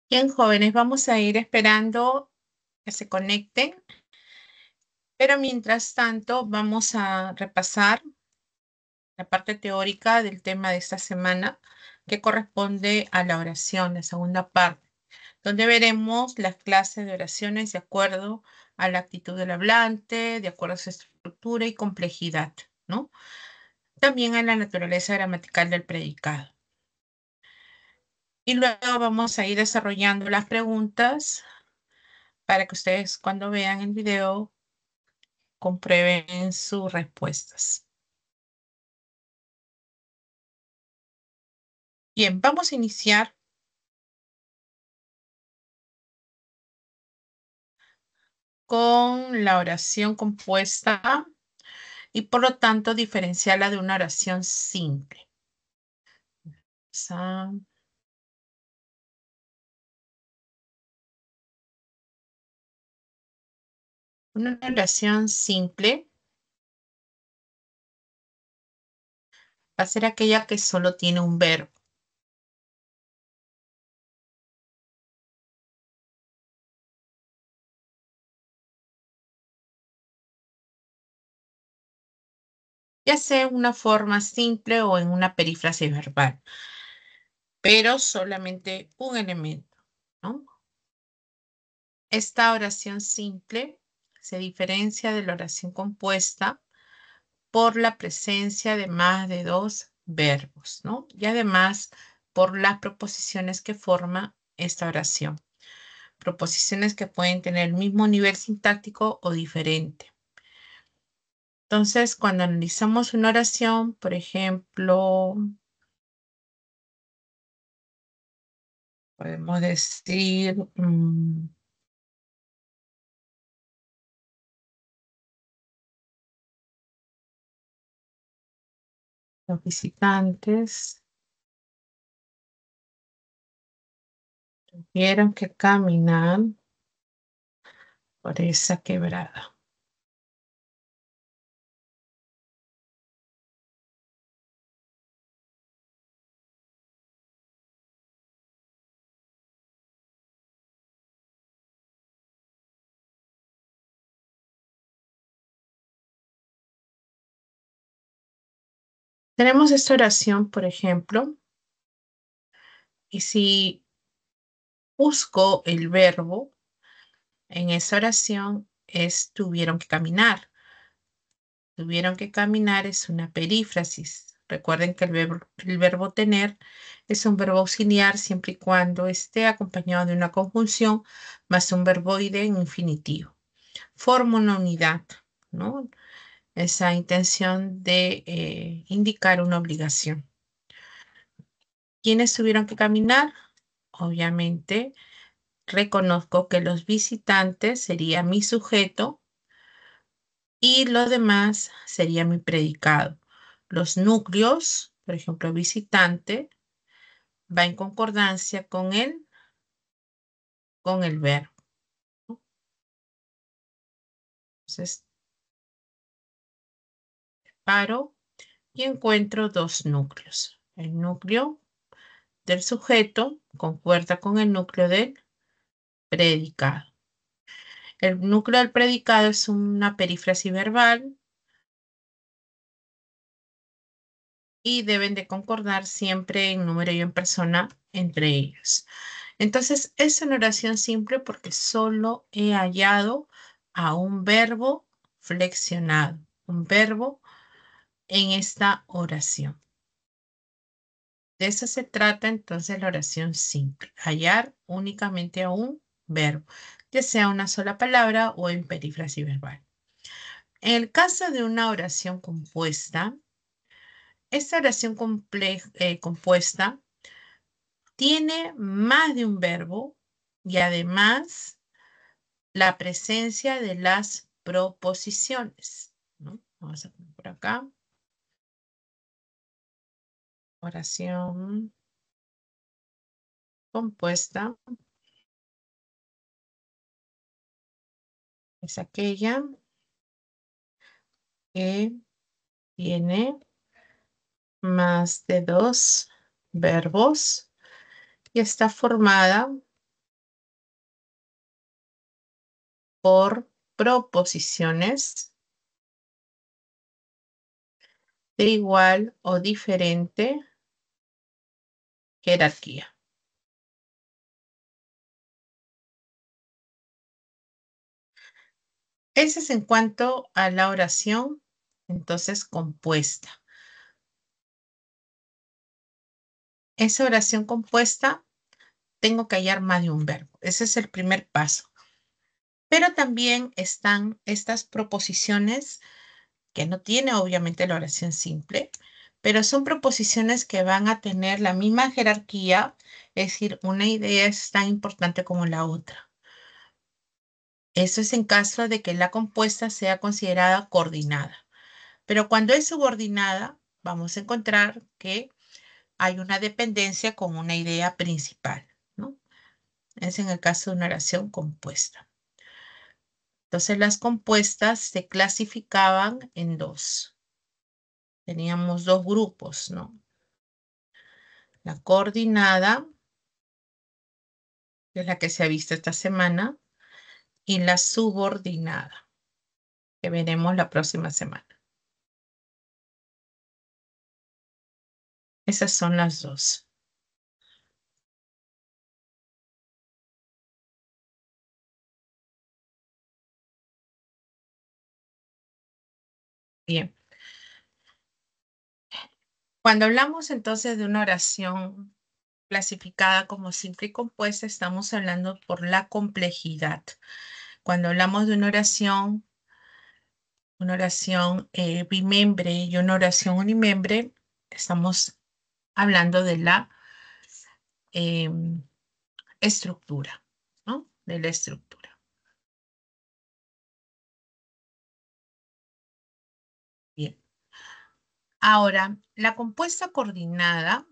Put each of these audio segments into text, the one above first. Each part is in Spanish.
Bien, jóvenes, vamos a ir esperando que se conecten, pero mientras tanto vamos a repasar la parte teórica del tema de esta semana que corresponde a la oración, la segunda parte, donde veremos las clases de oraciones de acuerdo a la actitud del hablante, de acuerdo a su estructura y complejidad, ¿no? También a la naturaleza gramatical del predicado. Y luego vamos a ir desarrollando las preguntas para que ustedes cuando vean el video comprueben sus respuestas. Bien, vamos a iniciar con la oración compuesta y por lo tanto diferenciarla de una oración simple. Una oración simple va a ser aquella que solo tiene un verbo. Ya sea en una forma simple o en una perífrasis verbal, pero solamente un elemento, ¿no? Esta oración simple se diferencia de la oración compuesta por la presencia de más de dos verbos, ¿no? Y además por las proposiciones que forma esta oración. Proposiciones que pueden tener el mismo nivel sintáctico o diferente. Entonces, cuando analizamos una oración, por ejemplo, podemos decir, los visitantes tuvieron que caminar por esa quebrada. Tenemos esta oración, por ejemplo, y si busco el verbo en esa oración es tuvieron que caminar. Tuvieron que caminar es una perífrasis. Recuerden que el verbo tener es un verbo auxiliar siempre y cuando esté acompañado de una conjunción más un verboide en infinitivo. Forma una unidad, ¿no? Esa intención de indicar una obligación. ¿Quiénes tuvieron que caminar? Obviamente, reconozco que los visitantes sería mi sujeto y lo demás sería mi predicado. Los núcleos, por ejemplo, visitante, va en concordancia con el verbo. Entonces, paro y encuentro dos núcleos. El núcleo del sujeto concuerda con el núcleo del predicado. El núcleo del predicado es una perífrasis verbal y deben de concordar siempre en número y en persona entre ellos. Entonces, es una oración simple porque solo he hallado a un verbo flexionado, un verbo en esta oración. De eso se trata entonces la oración simple, hallar únicamente a un verbo, ya sea una sola palabra o en perífrasis verbal. En el caso de una oración compuesta, esta oración compuesta tiene más de un verbo y además la presencia de las proposiciones, ¿no? Vamos a poner por acá. Oración compuesta es aquella que tiene más de dos verbos y está formada por proposiciones de igual o diferente jerarquía. Ese es en cuanto a la oración, entonces compuesta. Esa oración compuesta tengo que hallar más de un verbo. Ese es el primer paso. Pero también están estas proposiciones que no tiene obviamente la oración simple, pero son proposiciones que van a tener la misma jerarquía, es decir, una idea es tan importante como la otra. Eso es en caso de que la compuesta sea considerada coordinada. Pero cuando es subordinada, vamos a encontrar que hay una dependencia con una idea principal, ¿no? Es en el caso de una oración compuesta. Entonces las compuestas se clasificaban en dos. Teníamos dos grupos, ¿no? La coordinada, que es la que se ha visto esta semana, y la subordinada, que veremos la próxima semana. Esas son las dos. Bien. Cuando hablamos entonces de una oración clasificada como simple y compuesta, estamos hablando por la complejidad. Cuando hablamos de una oración bimembre y una oración unimembre, estamos hablando de la em, estructura, ¿no? De la estructura. Bien. Ahora, la compuesta coordinada,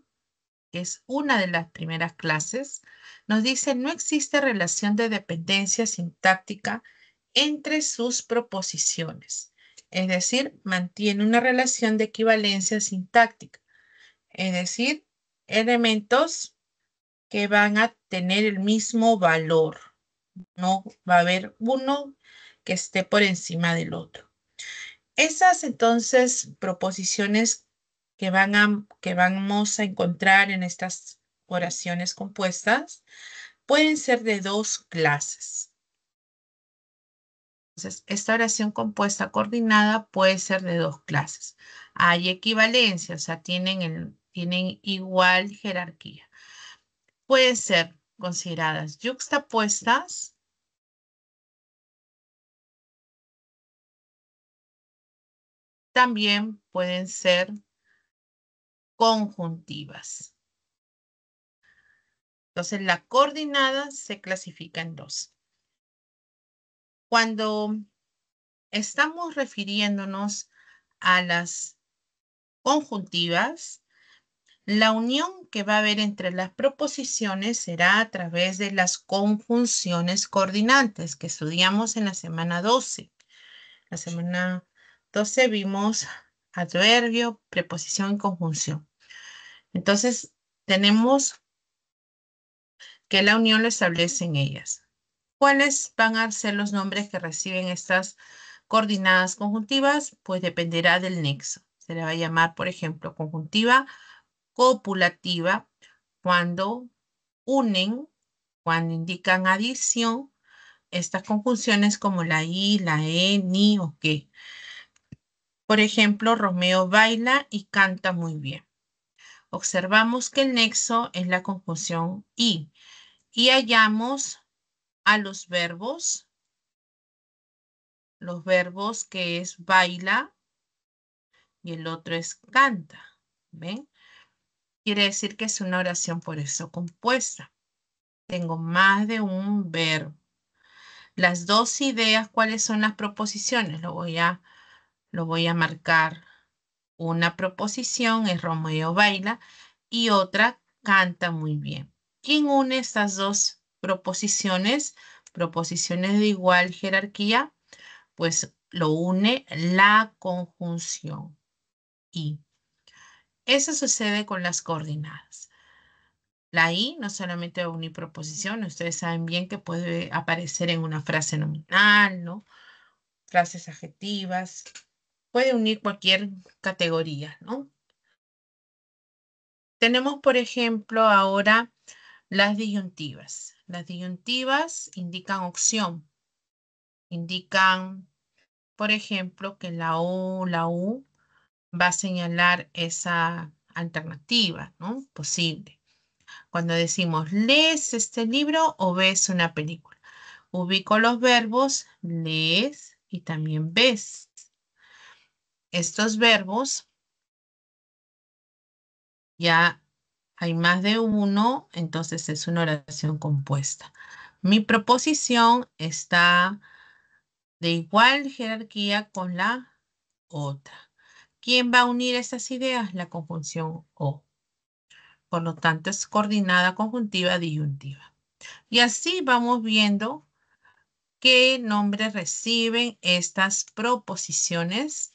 que es una de las primeras clases, nos dice no existe relación de dependencia sintáctica entre sus proposiciones. Es decir, mantiene una relación de equivalencia sintáctica. Es decir, elementos que van a tener el mismo valor. No va a haber uno que esté por encima del otro. Esas entonces proposiciones que vamos a encontrar en estas oraciones compuestas pueden ser de dos clases. Entonces, esta oración compuesta coordinada puede ser de dos clases. Hay equivalencia, o sea, tienen igual jerarquía. Pueden ser consideradas yuxtapuestas, también pueden ser conjuntivas. Entonces, la coordinada se clasifica en dos. Cuando estamos refiriéndonos a las conjuntivas, la unión que va a haber entre las proposiciones será a través de las conjunciones coordinantes que estudiamos en la semana 12. La semana 12 vimos adverbio, preposición y conjunción. Entonces, tenemos que la unión lo establece en ellas. ¿Cuáles van a ser los nombres que reciben estas coordinadas conjuntivas? Pues dependerá del nexo. Se le va a llamar, por ejemplo, conjuntiva copulativa cuando unen, cuando indican adición, estas conjunciones como la i, la e, ni o que. Por ejemplo, Romeo baila y canta muy bien. Observamos que el nexo es la conjunción y hallamos a los verbos que es baila y el otro es canta. ¿Ven? Quiere decir que es una oración por eso compuesta. Tengo más de un verbo. Las dos ideas, ¿cuáles son las proposiciones? Lo voy a marcar. Una proposición es Romeo baila y otra canta muy bien. ¿Quién une estas dos proposiciones? Proposiciones de igual jerarquía, pues lo une la conjunción y. Eso sucede con las coordinadas. La I no solamente va a unir proposiciones, ustedes saben bien que puede aparecer en una frase nominal, ¿no? Frases adjetivas, puede unir cualquier categoría, ¿no? Tenemos, por ejemplo, ahora las disyuntivas. Las disyuntivas indican opción, indican, por ejemplo, que la U va a señalar esa alternativa, ¿no? Posible. Cuando decimos, ¿lees este libro o ves una película? Ubico los verbos lees y también ves. Estos verbos ya hay más de uno, entonces es una oración compuesta. Mi proposición está de igual jerarquía con la otra. ¿Quién va a unir estas ideas? La conjunción o. Por lo tanto, es coordinada conjuntiva disyuntiva. Y así vamos viendo qué nombres reciben estas proposiciones,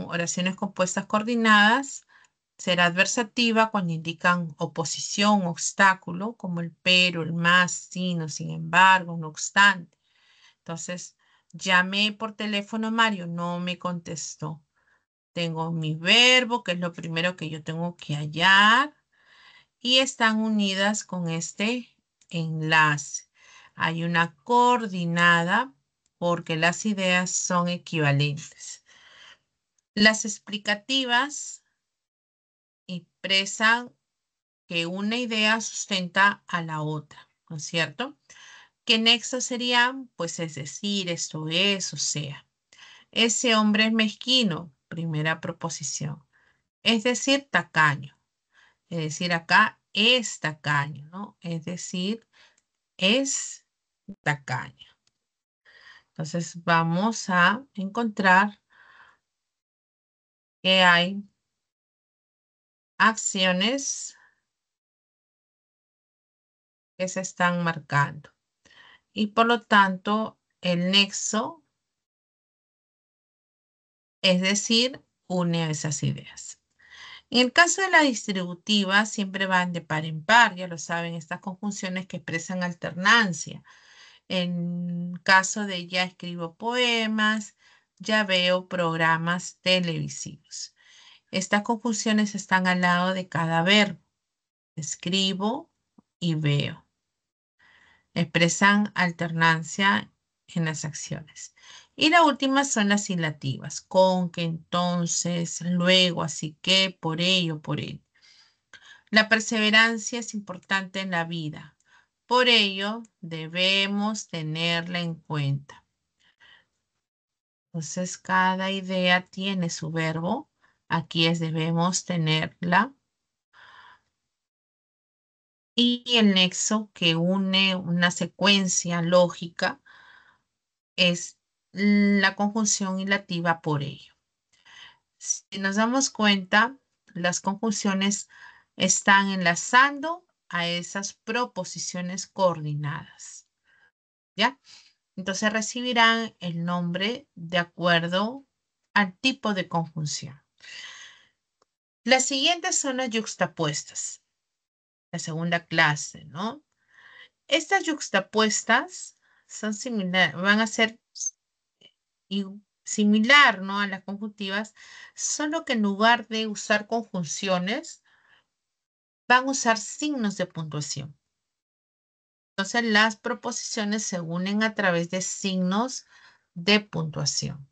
oraciones compuestas coordinadas. Será adversativa cuando indican oposición, obstáculo, como el pero, el más, sino, sin embargo, no obstante. Entonces, llamé por teléfono a Mario, no me contestó. Tengo mi verbo, que es lo primero que yo tengo que hallar, y están unidas con este enlace. Hay una coordinada porque las ideas son equivalentes. Las explicativas expresan que una idea sustenta a la otra, ¿no es cierto? ¿Qué nexo serían? Pues es decir, esto es, o sea. Ese hombre es mezquino, primera proposición. Es decir, tacaño. Es decir, acá es tacaño, ¿no? Es decir, es tacaño. Entonces vamos a encontrar que hay acciones que se están marcando. Y por lo tanto, el nexo, es decir, une a esas ideas. En el caso de la distributiva, siempre van de par en par, ya lo saben, estas conjunciones que expresan alternancia. En caso de ya escribo poemas, ya veo programas televisivos. Estas conjunciones están al lado de cada verbo. Escribo y veo. Expresan alternancia en las acciones. Y la última son las ilativas. Con, que, entonces, luego, así que, por ello, por ello. La perseverancia es importante en la vida. Por ello, debemos tenerla en cuenta. Entonces, cada idea tiene su verbo. Aquí es debemos tenerla. Y el nexo que une una secuencia lógica es la conjunción ilativa por ello. Si nos damos cuenta, las conjunciones están enlazando a esas proposiciones coordinadas. ¿Ya? Entonces recibirán el nombre de acuerdo al tipo de conjunción. Las siguientes son las yuxtapuestas, la segunda clase, ¿no? Estas yuxtapuestas son similares, van a ser similar, ¿no? A las conjuntivas, solo que en lugar de usar conjunciones, van a usar signos de puntuación. Entonces, las proposiciones se unen a través de signos de puntuación.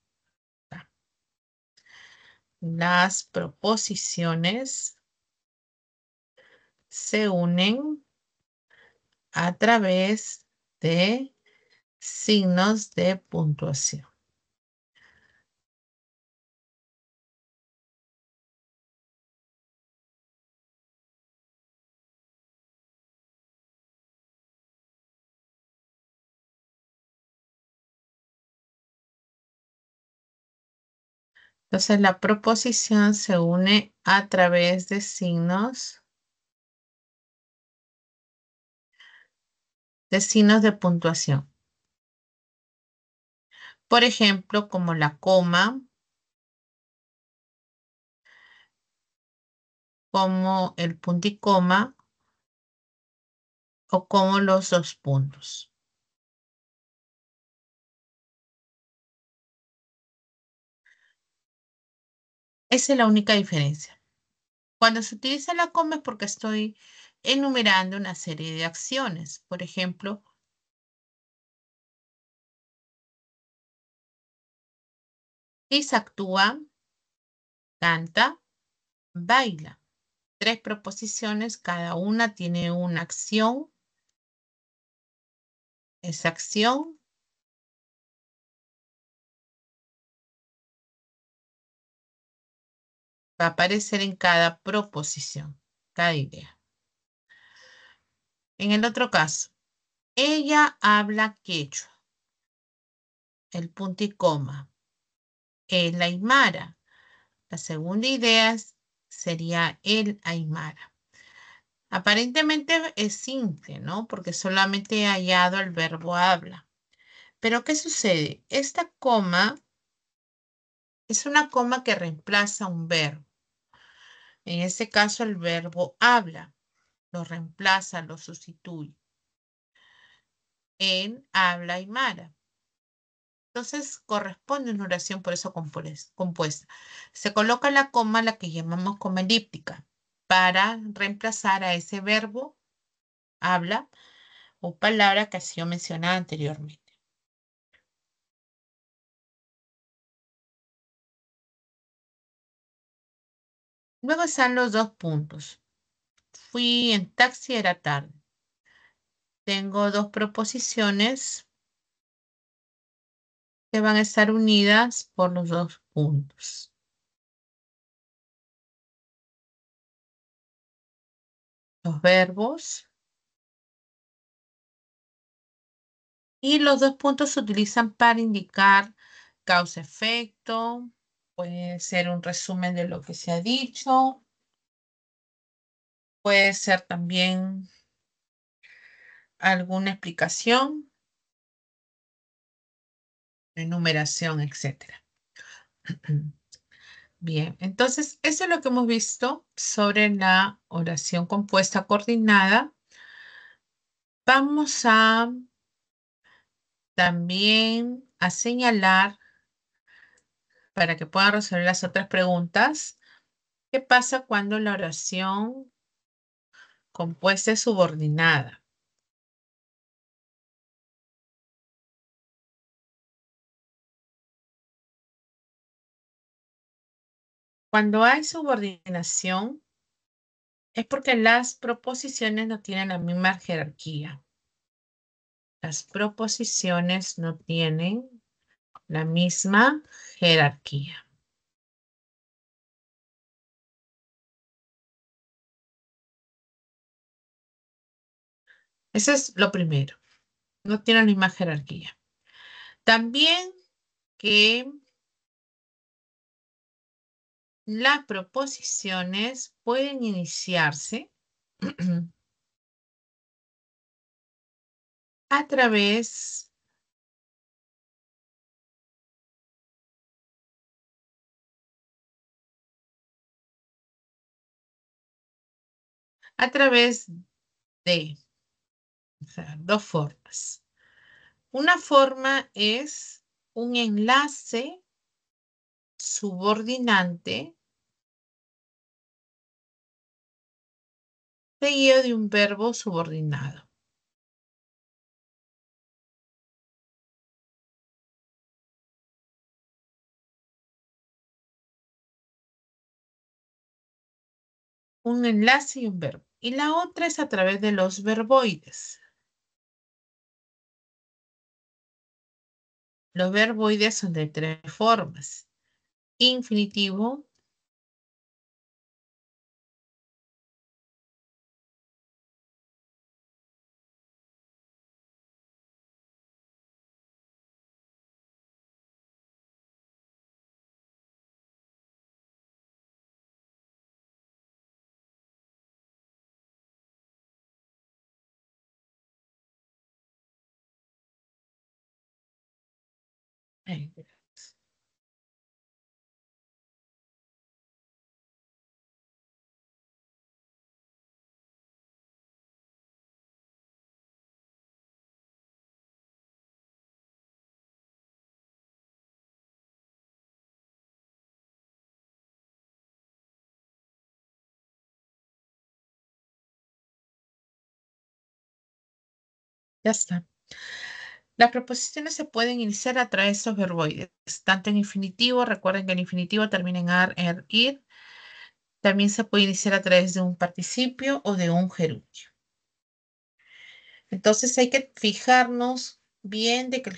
Las proposiciones se unen a través de signos de puntuación. Entonces, la proposición se une a través de signos de puntuación. Por ejemplo, como la coma, como el punto y coma o como los dos puntos. Esa es la única diferencia. Cuando se utiliza la coma es porque estoy enumerando una serie de acciones. Por ejemplo, Chris actúa, canta, baila. Tres proposiciones, cada una tiene una acción. Esa acción va a aparecer en cada proposición, cada idea. En el otro caso, ella habla quechua, el punto y coma. El aymara. La segunda idea sería el aymara. Aparentemente es simple, ¿no? Porque solamente he hallado el verbo habla. Pero ¿qué sucede? Esta coma es una coma que reemplaza un verbo. En este caso, el verbo habla. Lo reemplaza, lo sustituye. En habla aymara. Entonces corresponde una oración por eso compuesta. Se coloca la coma, la que llamamos coma elíptica, para reemplazar a ese verbo, habla o palabra que ha sido mencionada anteriormente. Luego están los dos puntos. Fui en taxi, era tarde. Tengo dos proposiciones que van a estar unidas por los dos puntos. Los verbos y los dos puntos se utilizan para indicar causa-efecto, puede ser un resumen de lo que se ha dicho, puede ser también alguna explicación, enumeración, etcétera. Bien, entonces eso es lo que hemos visto sobre la oración compuesta coordinada. Vamos a también a señalar para que puedan resolver las otras preguntas. ¿Qué pasa cuando la oración compuesta es subordinada? Cuando hay subordinación es porque las proposiciones no tienen la misma jerarquía. Las proposiciones no tienen la misma jerarquía. Eso es lo primero. No tienen la misma jerarquía. También que las proposiciones pueden iniciarse a través a través de, o sea, dos formas. Una forma es un enlace subordinante seguido de un verbo subordinado. Un enlace y un verbo. Y la otra es a través de los verboides. Los verboides son de tres formas. Infinitivo, eh, Ya está. Las preposiciones se pueden iniciar a través de estos verboides, tanto en infinitivo, recuerden que el infinitivo termina en ar, er, ir. También se puede iniciar a través de un participio o de un gerundio. Entonces hay que fijarnos bien de que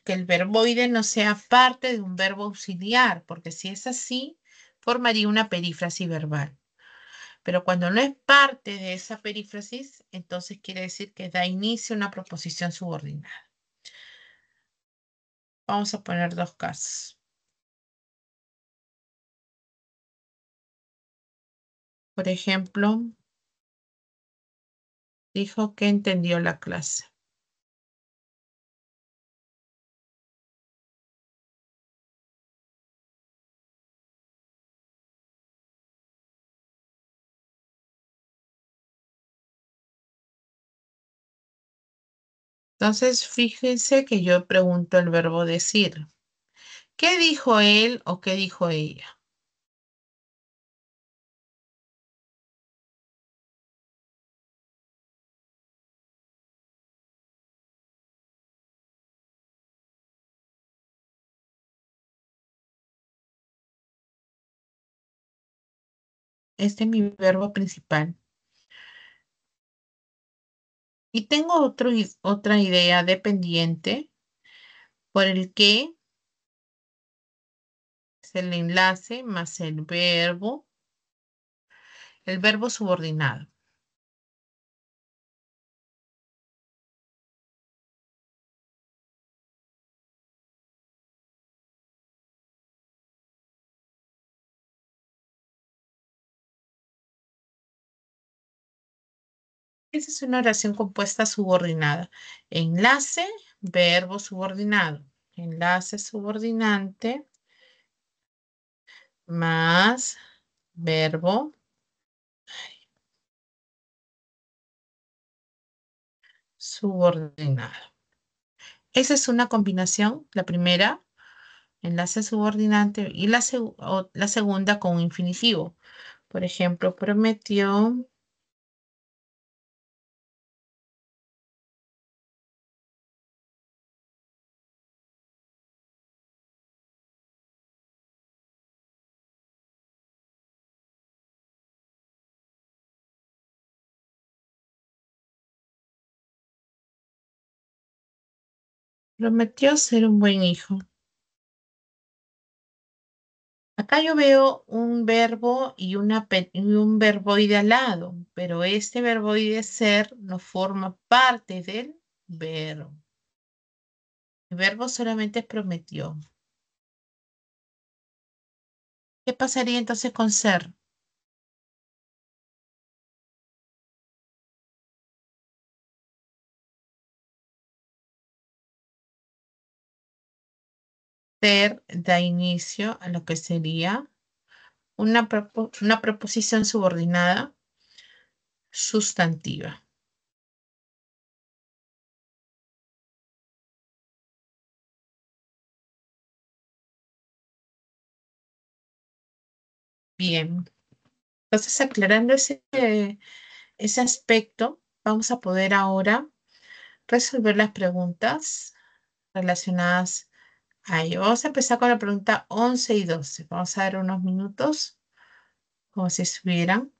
que el verboide no sea parte de un verbo auxiliar, porque si es así, formaría una perífrasis verbal. Pero cuando no es parte de esa perífrasis, entonces quiere decir que da inicio a una proposición subordinada. Vamos a poner dos casos. Por ejemplo, dijo que entendió la clase. Entonces, fíjense que yo pregunto el verbo decir. ¿Qué dijo él o qué dijo ella? Este es mi verbo principal. Y tengo otra idea dependiente por el que es el enlace más el verbo subordinado. Esa es una oración compuesta subordinada. Enlace, verbo subordinado. Enlace subordinante más verbo subordinado. Esa es una combinación, la primera, enlace subordinante, y la segunda con un infinitivo. Por ejemplo, prometió, prometió ser un buen hijo. Acá yo veo un verbo y un verboide al lado, pero este verboide ser no forma parte del verbo. El verbo solamente es prometió. ¿Qué pasaría entonces con ser? Ser da inicio a lo que sería una preposición subordinada sustantiva. Bien, entonces aclarando ese aspecto, vamos a poder ahora resolver las preguntas relacionadas a ello. Vamos a empezar con la pregunta 11 y 12. Vamos a dar unos minutos como si estuvieran.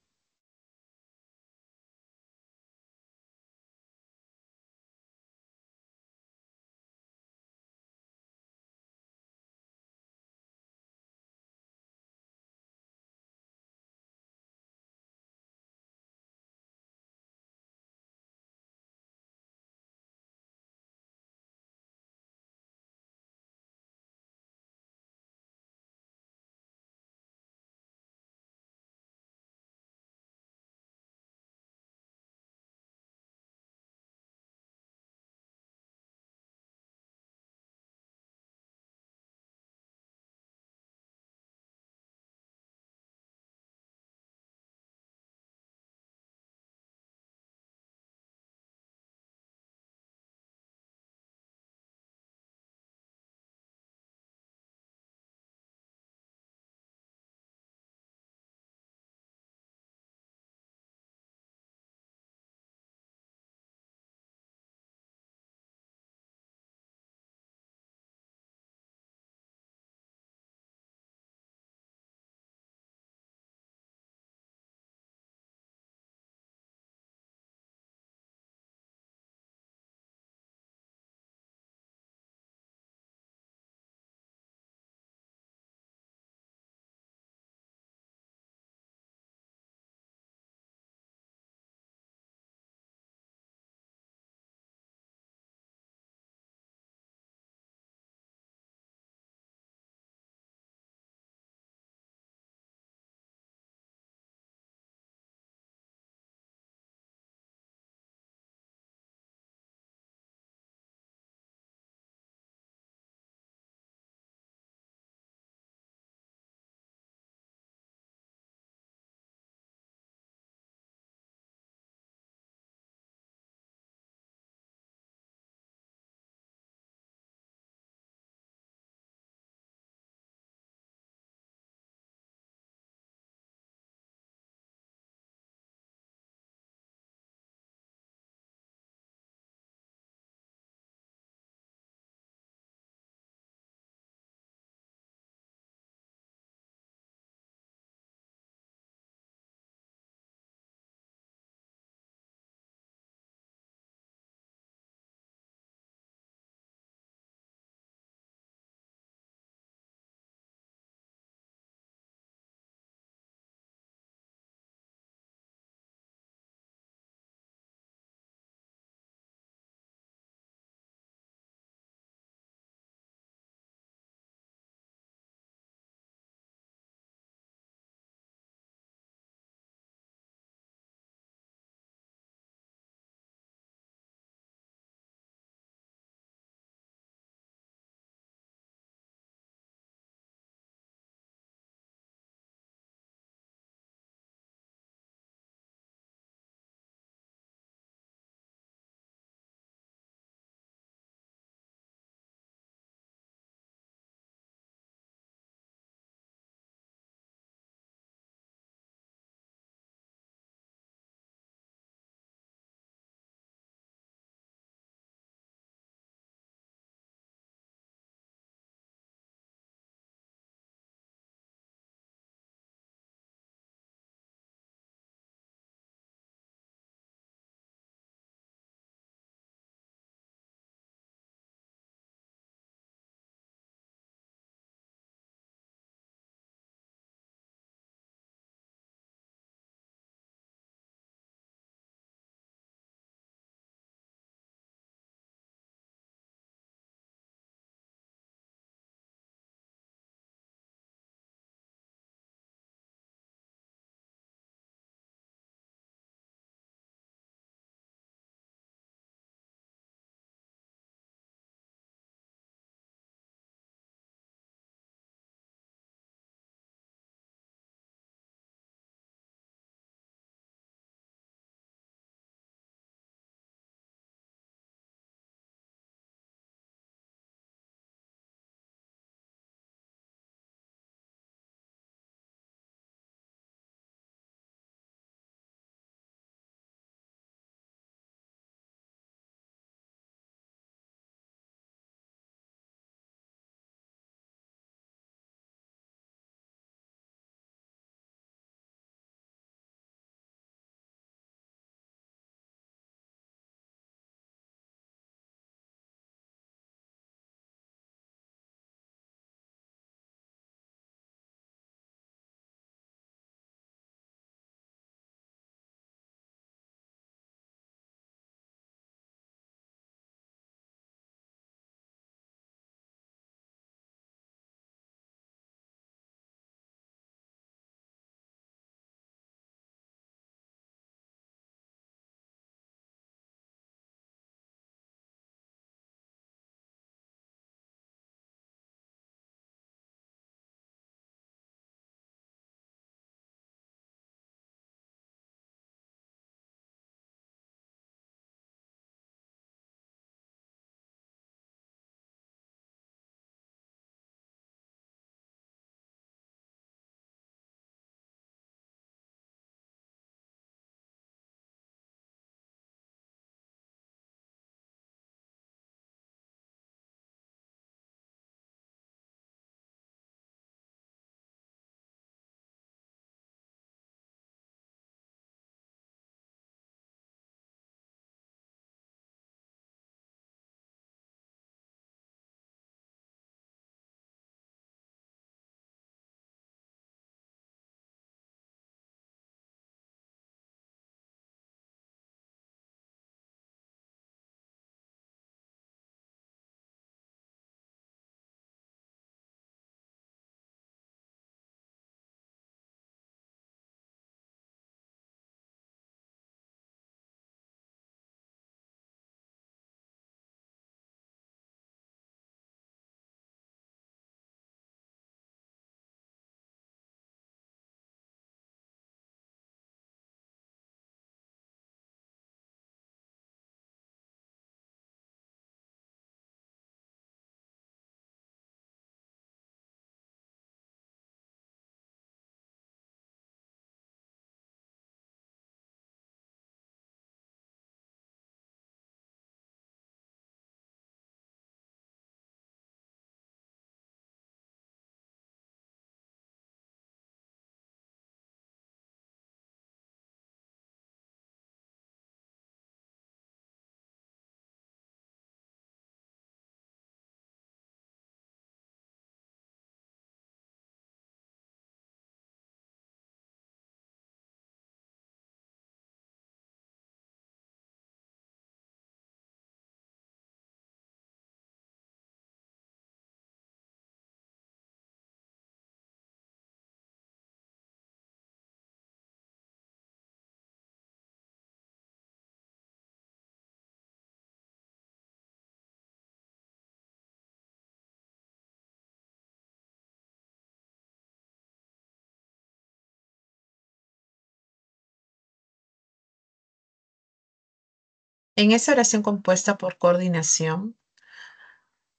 En esa oración compuesta por coordinación,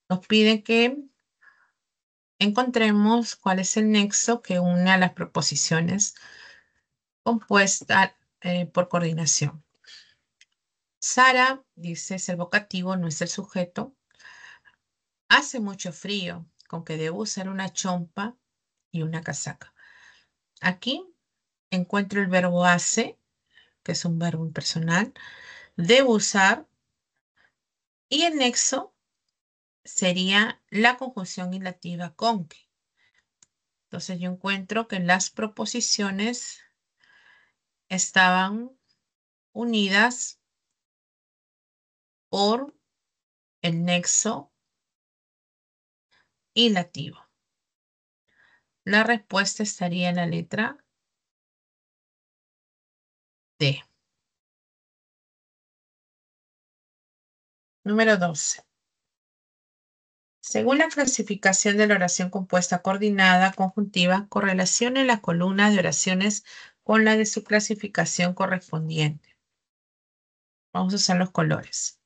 nos pide que encontremos cuál es el nexo que une a las proposiciones compuestas por coordinación. Sara, dice, es el vocativo, no es el sujeto. Hace mucho frío, con que debo usar una chompa y una casaca. Aquí encuentro el verbo hace, que es un verbo impersonal. Debo usar, y el nexo sería la conjunción ilativa con que. Entonces yo encuentro que las proposiciones estaban unidas por el nexo ilativo. La respuesta estaría en la letra D. Número 12. Según la clasificación de la oración compuesta coordinada conjuntiva, correlacione las columnas de oraciones con la de su clasificación correspondiente. Vamos a usar los colores.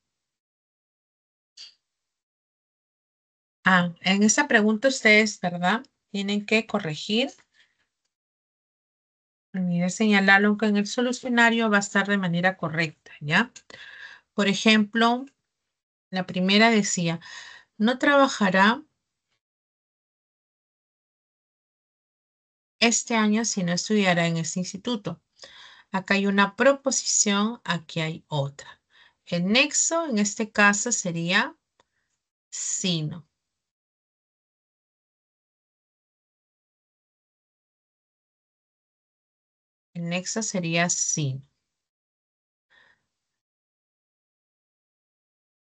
En esta pregunta ustedes, ¿verdad? Tienen que corregir. Olvidé señalarlo que en el solucionario va a estar de manera correcta, ¿ya? Por ejemplo, la primera decía, no trabajará este año si no estudiará en este instituto. Acá hay una proposición, aquí hay otra. El nexo en este caso sería sino. El nexo sería sino.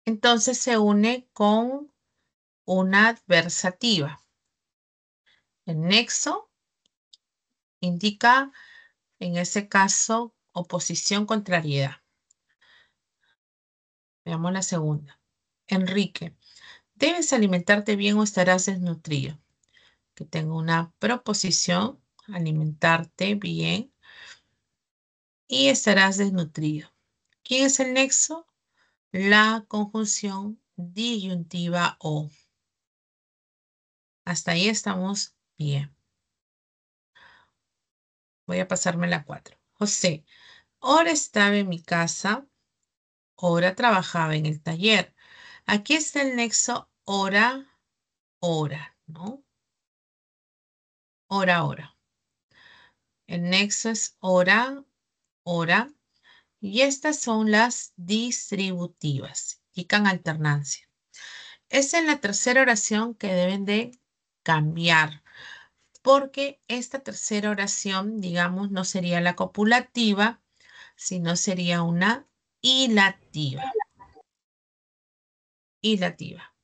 Entonces se une con una adversativa. El nexo indica, en ese caso, oposición, contrariedad. Veamos la segunda. Enrique, debes alimentarte bien o estarás desnutrido. Que tengo una proposición, alimentarte bien y estarás desnutrido. ¿Quién es el nexo? La conjunción disyuntiva o. Hasta ahí estamos bien. Voy a pasarme la 4. José, ahora estaba en mi casa, ahora trabajaba en el taller. Aquí está el nexo hora, hora, ¿no? Hora, hora. El nexo es hora, hora. Y estas son las distributivas. Indican alternancia. Es en la tercera oración que deben de cambiar, porque esta tercera oración, digamos, no sería la copulativa, sino sería una hilativa. Hilativa.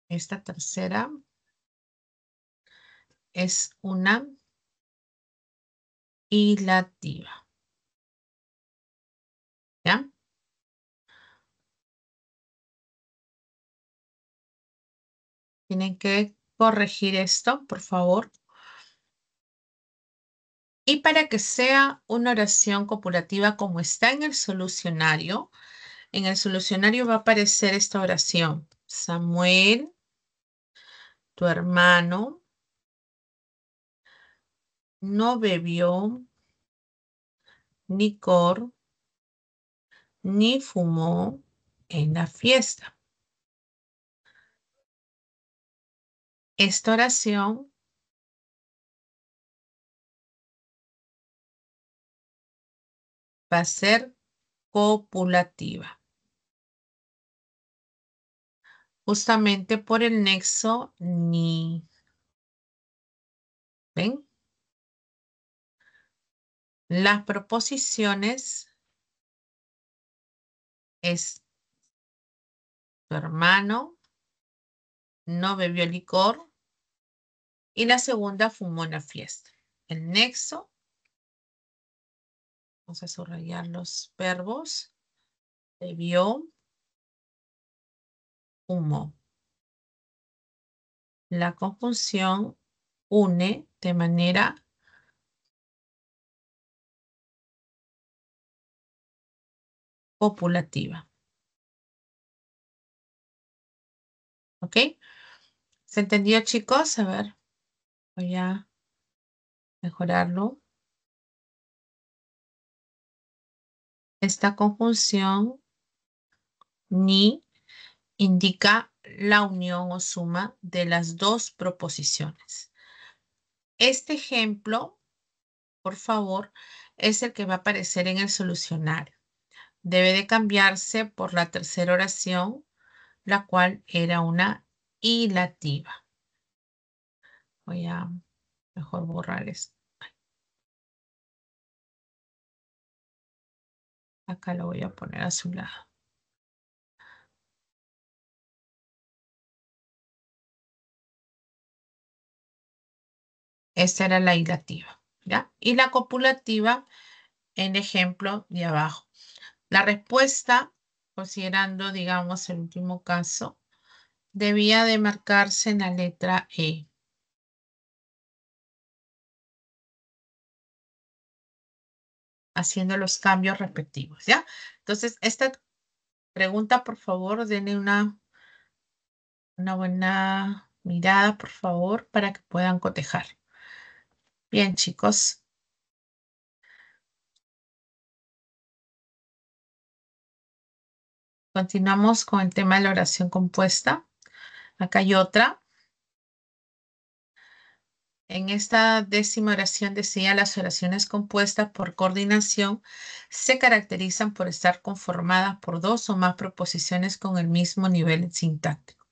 Esta tercera es una hilativa. ¿Ya? Tienen que corregir esto, por favor. Y para que sea una oración copulativa como está en el solucionario va a aparecer esta oración. Samuel, tu hermano, no bebió licor ni fumó en la fiesta. Esta oración va a ser copulativa, justamente por el nexo ni. ¿Ven? Las proposiciones es tu hermano no bebió licor y la segunda fumó en la fiesta. El nexo, vamos a subrayar los verbos, bebió, fumó. La conjunción une de manera copulativa. ¿Ok? ¿Se entendió, chicos? A ver, voy a mejorarlo. Esta conjunción ni indica la unión o suma de las dos proposiciones. Este ejemplo, por favor, es el que va a aparecer en el solucionario. Debe de cambiarse por la tercera oración, la cual era una hilativa. Voy a mejor borrar esto. Acá lo voy a poner a su lado. Esta era la hilativa, ¿ya? Y la copulativa en ejemplo de abajo. La respuesta, considerando, digamos, el último caso, debía de marcarse en la letra E, haciendo los cambios respectivos, ¿ya? Entonces, esta pregunta, por favor, denle una buena mirada, por favor, para que puedan cotejar. Bien, chicos. Continuamos con el tema de la oración compuesta. Acá hay otra. En esta décima oración decía, las oraciones compuestas por coordinación se caracterizan por estar conformadas por dos o más proposiciones con el mismo nivel sintáctico.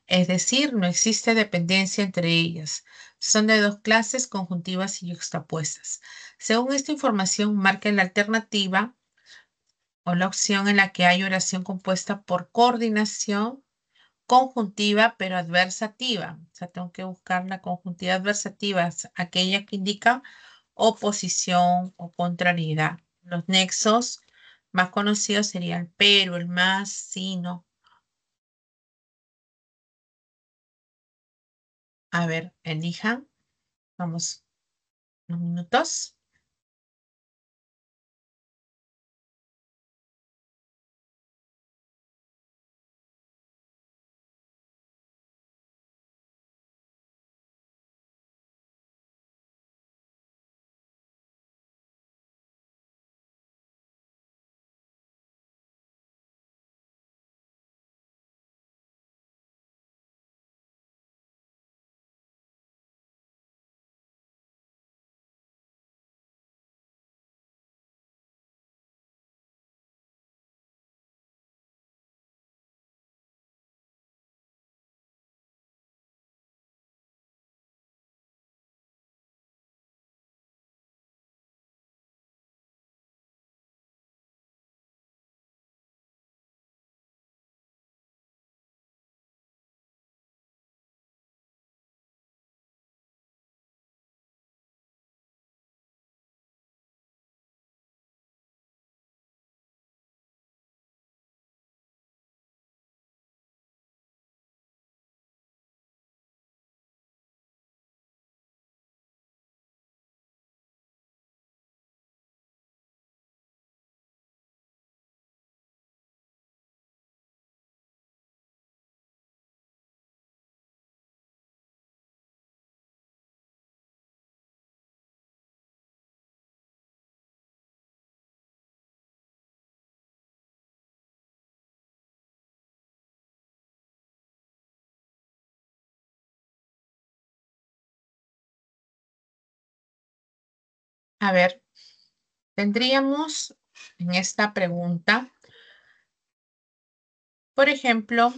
Es decir, no existe dependencia entre ellas. Son de dos clases conjuntivas y yuxtapuestas. Según esta información, marca la alternativa o la opción en la que hay oración compuesta por coordinación conjuntiva, pero adversativa. O sea, tengo que buscar la conjuntiva adversativa, es aquella que indica oposición o contrariedad. Los nexos más conocidos serían pero, el más, sino. A ver, elijan. Vamos, unos minutos. A ver, tendríamos en esta pregunta, por ejemplo,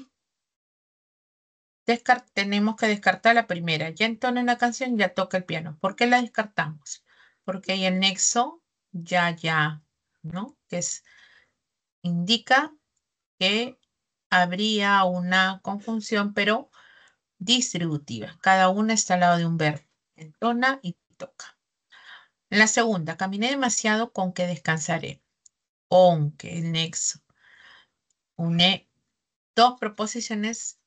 tenemos que descartar la primera. Ya entona en la canción, ya toca el piano. ¿Por qué la descartamos? Porque hay el nexo ya, ¿no? Indica que habría una conjunción, pero distributiva. Cada una está al lado de un verbo. Entona y toca. En la segunda, caminé demasiado con que descansaré. Con que el nexo une dos proposiciones,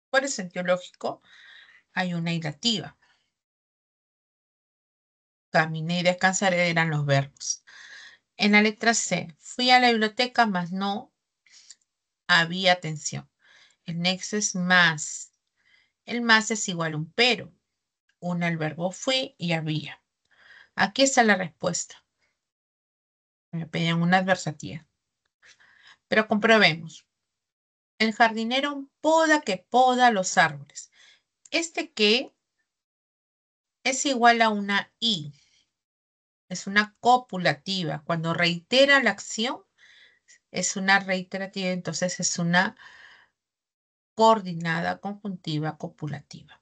por el sentido lógico, hay una hilativa. caminé y descansaré eran los verbos. En la letra C, fui a la biblioteca, mas no había atención. El nexo es más. El más es igual a un pero. Una el verbo fui y había. Aquí está la respuesta. Me pedían una adversativa. Pero comprobemos. El jardinero poda que poda los árboles. Este que es igual a una I. Es una copulativa. Cuando reitera la acción, es una reiterativa, entonces es una coordinada conjuntiva copulativa.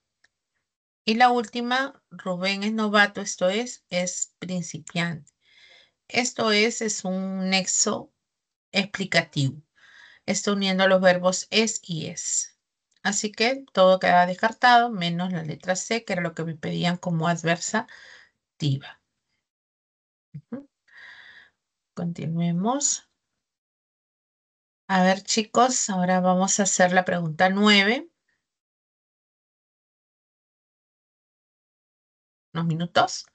Y la última, Rubén es novato, esto es principiante. Es un nexo explicativo. Está uniendo los verbos es y es. Así que todo queda descartado, menos la letra C, que era lo que me pedían como adversativa. Ujú. Continuemos. A ver, chicos, ahora vamos a hacer la pregunta 9. Unos minutos.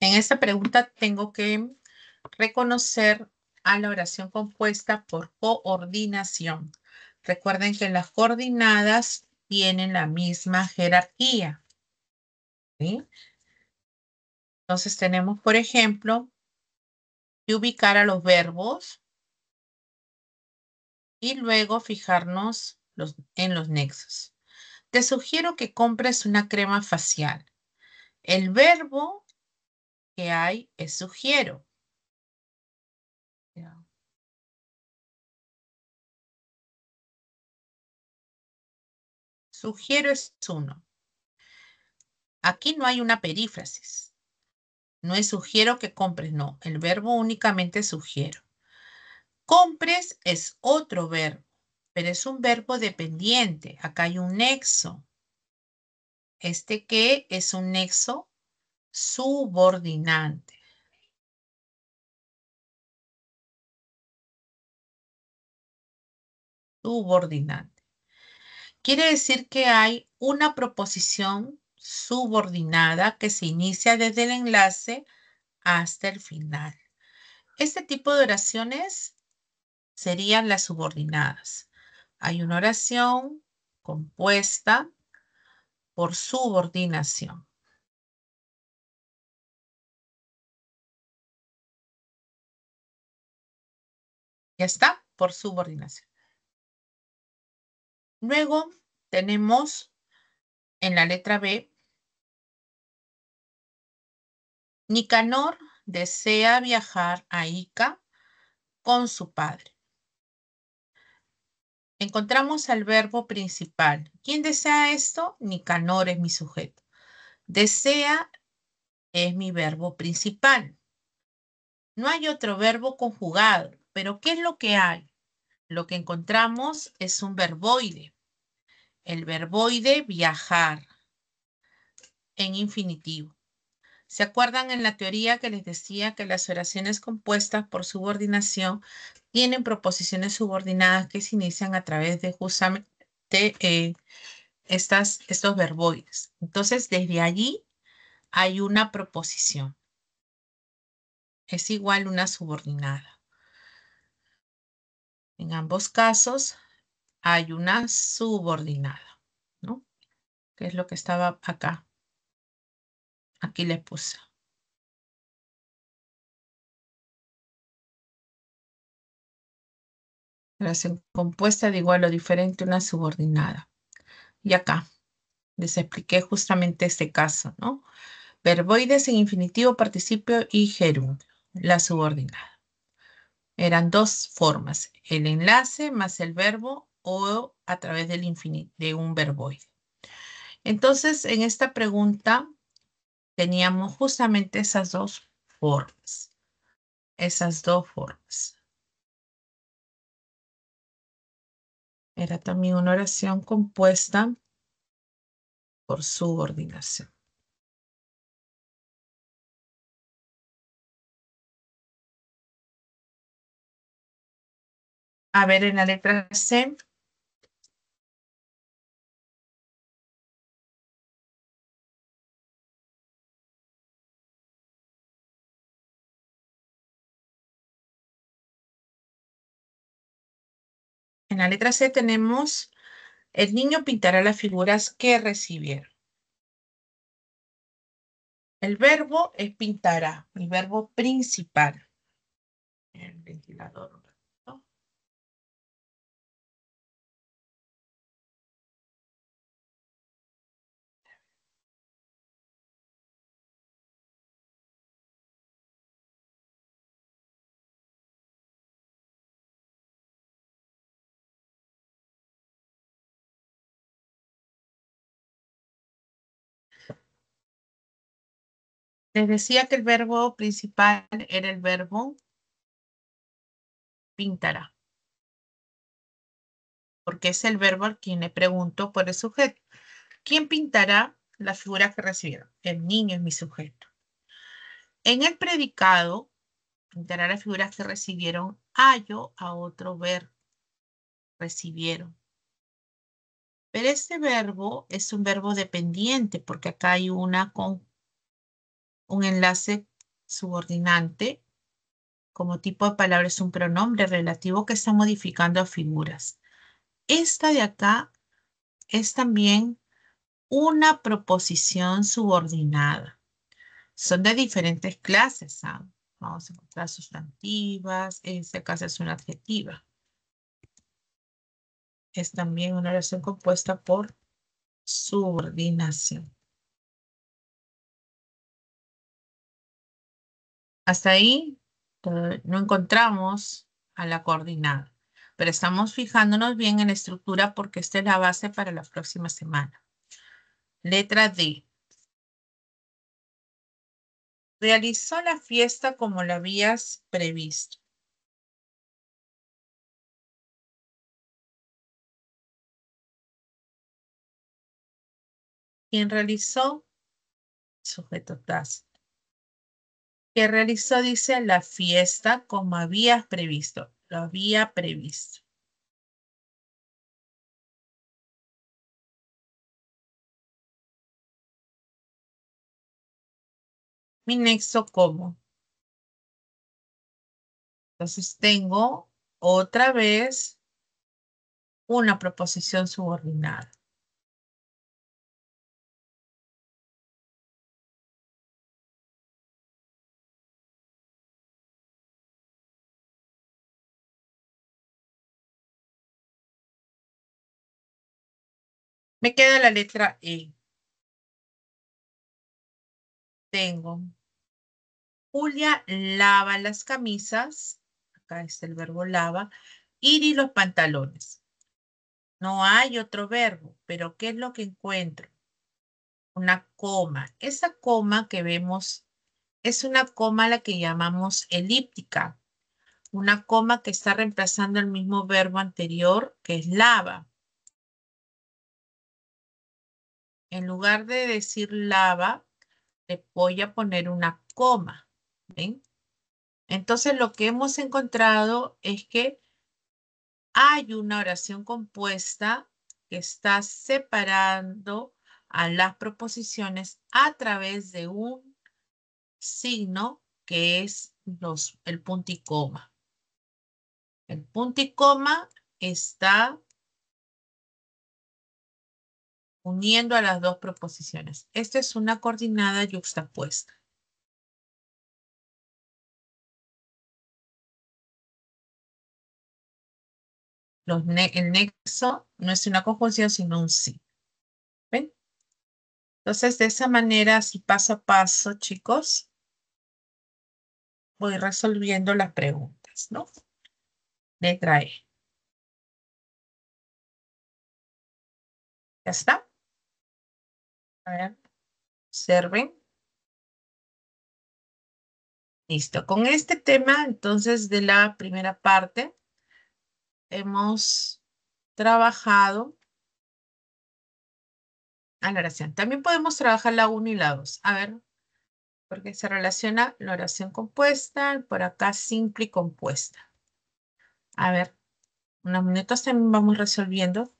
En esta pregunta tengo que reconocer a la oración compuesta por coordinación. Recuerden que las coordinadas tienen la misma jerarquía. ¿Sí? Entonces tenemos, por ejemplo, que ubicar a los verbos y luego fijarnos en los nexos. Te sugiero que compres una crema facial. El verbo que hay es sugiero. Sugiero es uno. Aquí no hay una perífrasis. No es sugiero que compres, no. El verbo únicamente sugiero. Compres es otro verbo, pero es un verbo dependiente. Acá hay un nexo. ¿Este qué? Es un nexo subordinante. Subordinante. Quiere decir que hay una proposición subordinada que se inicia desde el enlace hasta el final. Este tipo de oraciones serían las subordinadas. Hay una oración compuesta por subordinación. ¿Ya está? Por subordinación. Luego tenemos en la letra B, Nicanor desea viajar a Ica con su padre. Encontramos al verbo principal. ¿Quién desea esto? Nicanor es mi sujeto. Desea es mi verbo principal. No hay otro verbo conjugado, pero ¿qué es lo que hay? Lo que encontramos es un verboide. El verboide viajar en infinitivo. ¿Se acuerdan en la teoría que les decía que las oraciones compuestas por subordinación tienen proposiciones subordinadas que se inician a través de justamente estos verboides? Entonces, desde allí hay una proposición. Es igual una subordinada. En ambos casos hay una subordinada, ¿no? Que es lo que estaba acá. Aquí le puse. Oración compuesta de igual o diferente, una subordinada. Y acá les expliqué justamente este caso, ¿no? Verboides en infinitivo, participio y gerundio, la subordinada. Eran dos formas, el enlace más el verbo o a través de un verboide. Entonces, en esta pregunta teníamos justamente esas dos formas. Esas dos formas. Era también una oración compuesta por subordinación. A ver, en la letra C. En la letra C tenemos, el niño pintará las figuras que recibieron. El verbo es pintará, el verbo principal. El ventilador, ¿no? Les decía que el verbo principal era el verbo pintará, porque es el verbo al quien le pregunto por el sujeto. ¿Quién pintará las figuras que recibieron? El niño es mi sujeto. En el predicado, pintará las figuras que recibieron, hallo a otro verbo, recibieron. Pero este verbo es un verbo dependiente porque acá hay un enlace subordinante. Como tipo de palabra es un pronombre relativo que está modificando a figuras. Esta de acá es también una proposición subordinada. Son de diferentes clases, ¿saben? Vamos a encontrar sustantivas, en este caso es una adjetiva. Es también una oración compuesta por subordinación. Hasta ahí no encontramos a la coordinada, pero estamos fijándonos bien en la estructura porque esta es la base para la próxima semana. Letra D. Realizó la fiesta como la habías previsto. ¿Quién realizó? Sujeto tácito. ¿Qué realizó? Dice la fiesta como habías previsto. Lo había previsto. Mi nexo como. Entonces tengo otra vez una proposición subordinada. Me queda la letra E. Tengo Julia lava las camisas. Acá está el verbo lava. Iri los pantalones. No hay otro verbo, pero ¿qué es lo que encuentro? Una coma. Esa coma que vemos es una coma a la que llamamos elíptica. Una coma que está reemplazando el mismo verbo anterior, que es lava. En lugar de decir lava, le voy a poner una coma. ¿Ven? Entonces lo que hemos encontrado es que hay una oración compuesta que está separando a las proposiciones a través de un signo que es el punto y coma. El punto y coma está uniendo a las dos proposiciones. Esta es una coordinada yuxtapuesta. El nexo no es una conjunción, sino un sí. ¿Ven? Entonces, de esa manera, así paso a paso, chicos, voy resolviendo las preguntas, ¿no? Letra E. ¿Ya está? A ver, observen. Listo. Con este tema, entonces, de la primera parte, hemos trabajado a la oración. También podemos trabajar la 1 y la 2. A ver, porque se relaciona la oración compuesta, por acá simple y compuesta. A ver, unos minutos también vamos resolviendo.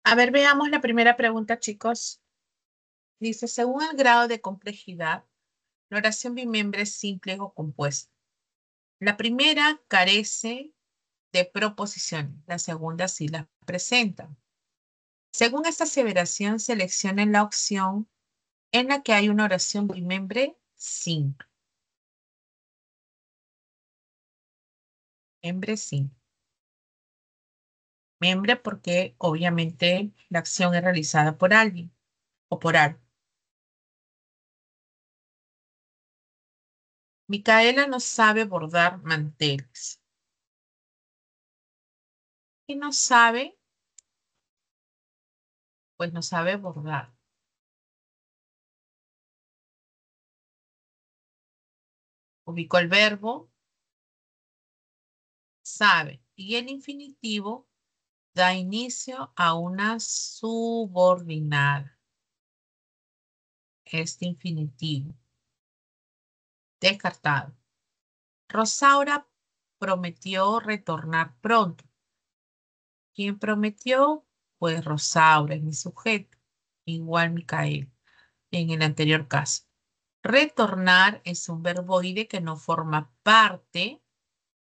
A ver, veamos la primera pregunta, chicos. Dice, según el grado de complejidad, la oración bimembre es simple o compuesta. La primera carece de proposiciones, la segunda sí las presenta. Según esta aseveración, seleccionen la opción en la que hay una oración bimembre simple. Membre simple. Membre porque obviamente la acción es realizada por alguien o por algo. Micaela no sabe bordar manteles. ¿Y no sabe? Pues no sabe bordar. Ubicó el verbo sabe. Y el infinitivo da inicio a una subordinada. Este infinitivo. Descartado. Rosaura prometió retornar pronto. ¿Quién prometió? Pues Rosaura es mi sujeto. Igual Micael en el anterior caso. Retornar es un verboide que no forma parte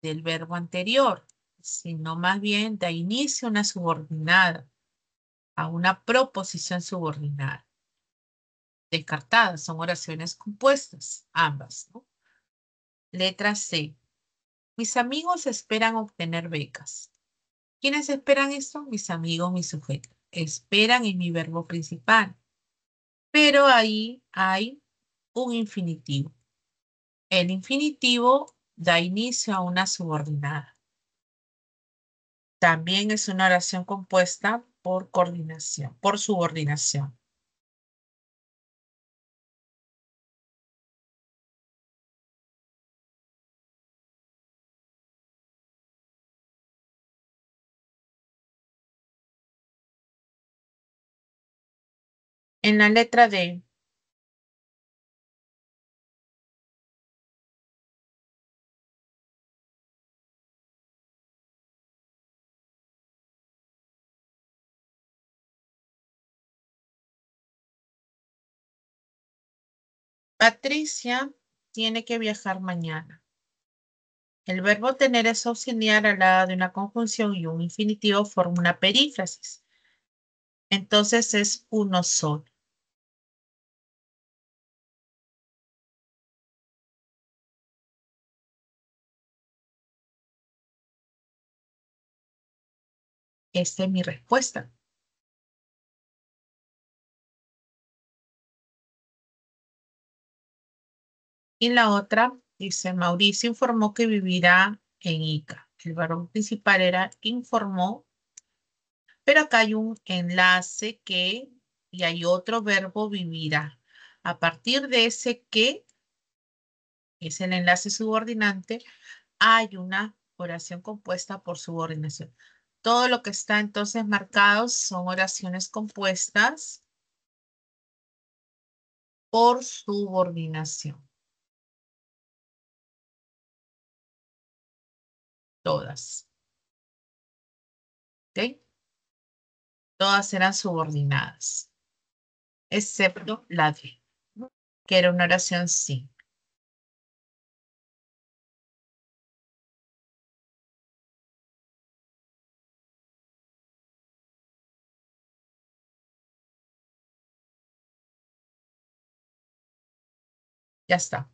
del verbo anterior, sino más bien da inicio a una subordinada, a una proposición subordinada. Descartadas, son oraciones compuestas, ambas, ¿no? Letra C. Mis amigos esperan obtener becas. ¿Quiénes esperan esto? Mis amigos, mi sujeto. Esperan es mi verbo principal, pero ahí hay un infinitivo. El infinitivo da inicio a una subordinada. También es una oración compuesta por coordinación, por subordinación. En la letra D, Patricia tiene que viajar mañana. El verbo tener es auxiliar al lado de una conjunción y un infinitivo forma una perífrasis. Entonces es uno solo. Esta es mi respuesta. Y la otra dice, Mauricio informó que vivirá en Ica. El verbo principal era informó, pero acá hay un enlace que y hay otro verbo vivirá. A partir de ese que es el enlace subordinante, hay una oración compuesta por subordinación. Todo lo que está entonces marcado son oraciones compuestas por subordinación. Todas. ¿Ok? Todas eran subordinadas, excepto la D, ¿no? Que era una oración sí. Ya está.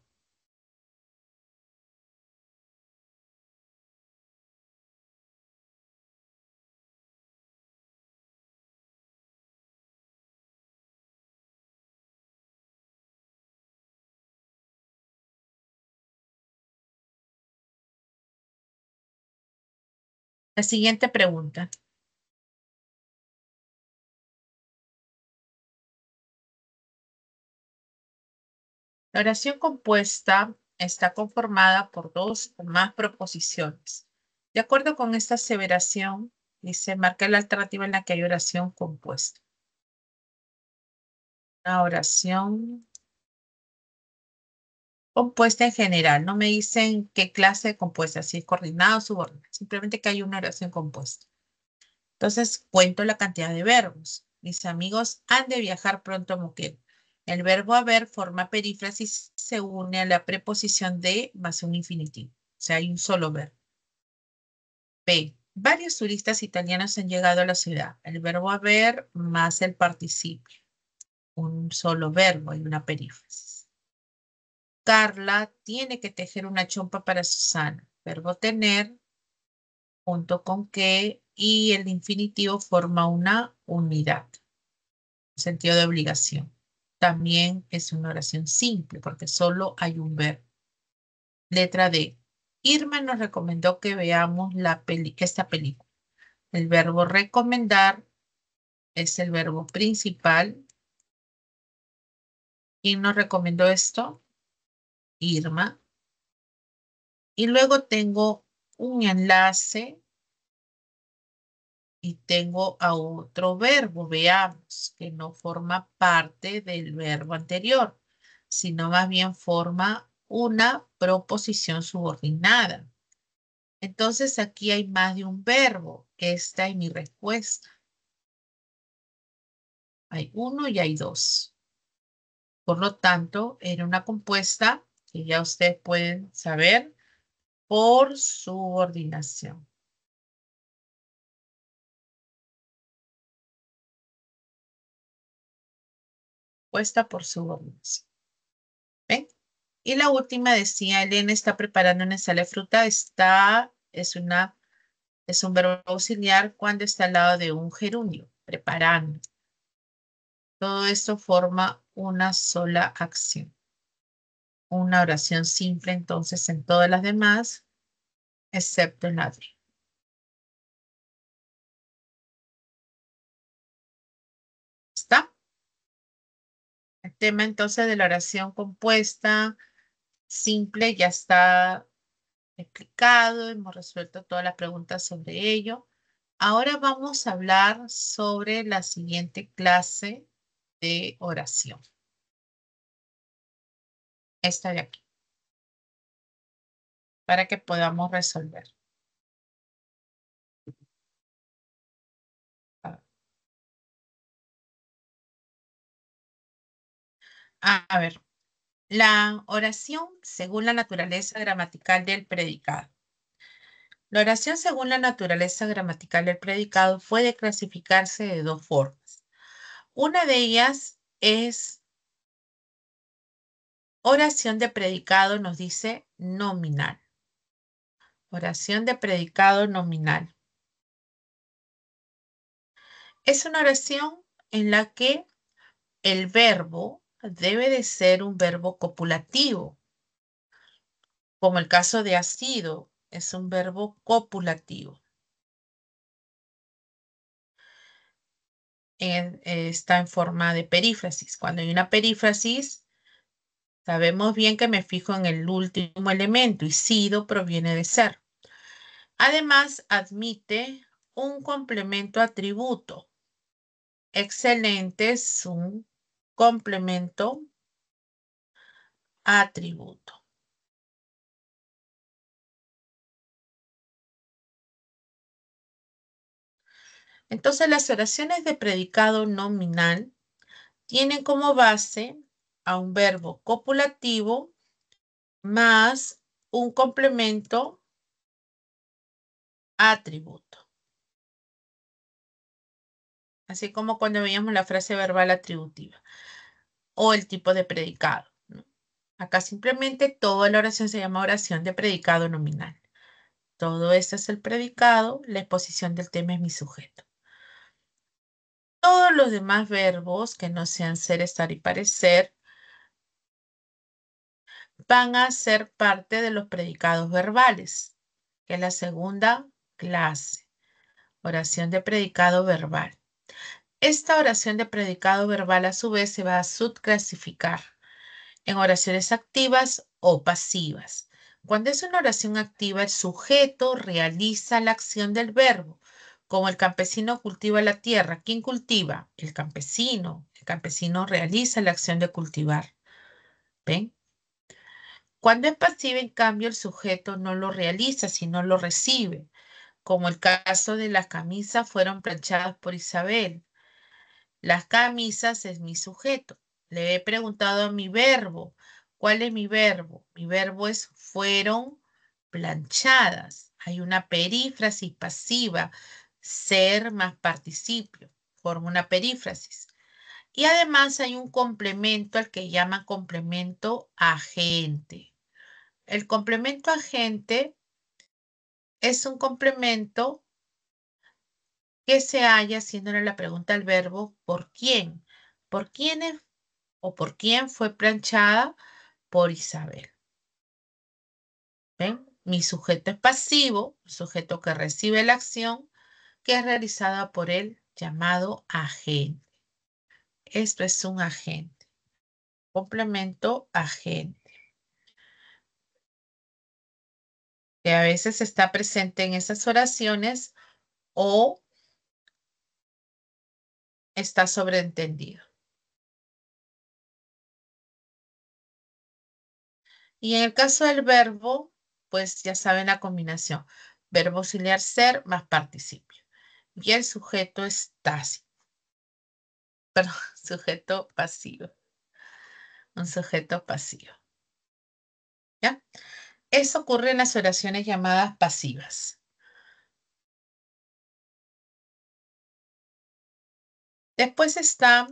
La siguiente pregunta. La oración compuesta está conformada por dos o más proposiciones. De acuerdo con esta aseveración, dice, marca la alternativa en la que hay oración compuesta. Una oración compuesta en general. No me dicen qué clase de compuesta, si es coordinada o subordinada. Simplemente que hay una oración compuesta. Entonces, cuento la cantidad de verbos. Mis amigos han de viajar pronto a Moquegua. El verbo haber forma perífrasis, se une a la preposición de más un infinitivo. O sea, hay un solo verbo. B. Varios turistas italianos han llegado a la ciudad. El verbo haber más el participio. Un solo verbo y una perífrasis. Carla tiene que tejer una chompa para Susana. Verbo tener junto con que y el infinitivo forma una unidad. Sentido de obligación. También es una oración simple porque solo hay un verbo. Letra D. Irma nos recomendó que veamos esta película. El verbo recomendar es el verbo principal. ¿Quién nos recomendó esto? Irma. Y luego tengo un enlace y tengo a otro verbo, veamos, que no forma parte del verbo anterior, sino más bien forma una proposición subordinada. Entonces aquí hay más de un verbo. Esta es mi respuesta. Hay uno y hay dos. Por lo tanto, era una compuesta que ya ustedes pueden saber por subordinación. Puesta por subordinación. ¿Ven? Y la última decía, Elena está preparando una ensalada de fruta. Es un verbo auxiliar cuando está al lado de un gerundio, preparando. Todo esto forma una sola acción. Una oración simple, entonces, en todas las demás, excepto en la D. ¿Está? El tema entonces de la oración compuesta, simple, ya está explicado, hemos resuelto todas las preguntas sobre ello. Ahora vamos a hablar sobre la siguiente clase de oración. Esta de aquí, para que podamos resolver. A ver, la oración según la naturaleza gramatical del predicado. La oración según la naturaleza gramatical del predicado puede clasificarse de dos formas. Una de ellas es oración de predicado, nos dice nominal. Oración de predicado nominal. Es una oración en la que el verbo debe de ser un verbo copulativo, como el caso de ha sido, es un verbo copulativo. Está en forma de perífrasis. Cuando hay una perífrasis, sabemos bien que me fijo en el último elemento y sido proviene de ser. Además, admite un complemento atributo. Excelente es un complemento atributo. Entonces, las oraciones de predicado nominal tienen como base a un verbo copulativo más un complemento atributo. Así como cuando veíamos la frase verbal atributiva o el tipo de predicado, ¿no? Acá simplemente toda la oración se llama oración de predicado nominal. Todo esto es el predicado, la exposición del tema es mi sujeto. Todos los demás verbos que no sean ser, estar y parecer van a ser parte de los predicados verbales, que es la segunda clase, oración de predicado verbal. Esta oración de predicado verbal a su vez se va a subclasificar en oraciones activas o pasivas. Cuando es una oración activa, el sujeto realiza la acción del verbo, como el campesino cultiva la tierra. ¿Quién cultiva? El campesino. El campesino realiza la acción de cultivar. ¿Ven? Cuando es pasiva, en cambio, el sujeto no lo realiza, sino lo recibe, como el caso de las camisas fueron planchadas por Isabel. Las camisas es mi sujeto. Le he preguntado a mi verbo. ¿Cuál es mi verbo? Mi verbo es fueron planchadas. Hay una perífrasis pasiva, ser más participio. Forma una perífrasis. Y además hay un complemento al que llaman complemento agente. El complemento agente es un complemento que se halla haciéndole la pregunta al verbo ¿por quién? ¿Por quién o por quién fue planchada? Por Isabel. ¿Ven? Mi sujeto es pasivo, el sujeto que recibe la acción que es realizada por el llamado agente. Esto es un agente. Complemento agente. Que a veces está presente en esas oraciones o está sobreentendido. Y en el caso del verbo, pues ya saben la combinación. Verbo auxiliar ser más participio. Y el sujeto es tácito. Perdón, sujeto pasivo. Un sujeto pasivo. ¿Ya? Eso ocurre en las oraciones llamadas pasivas. Después está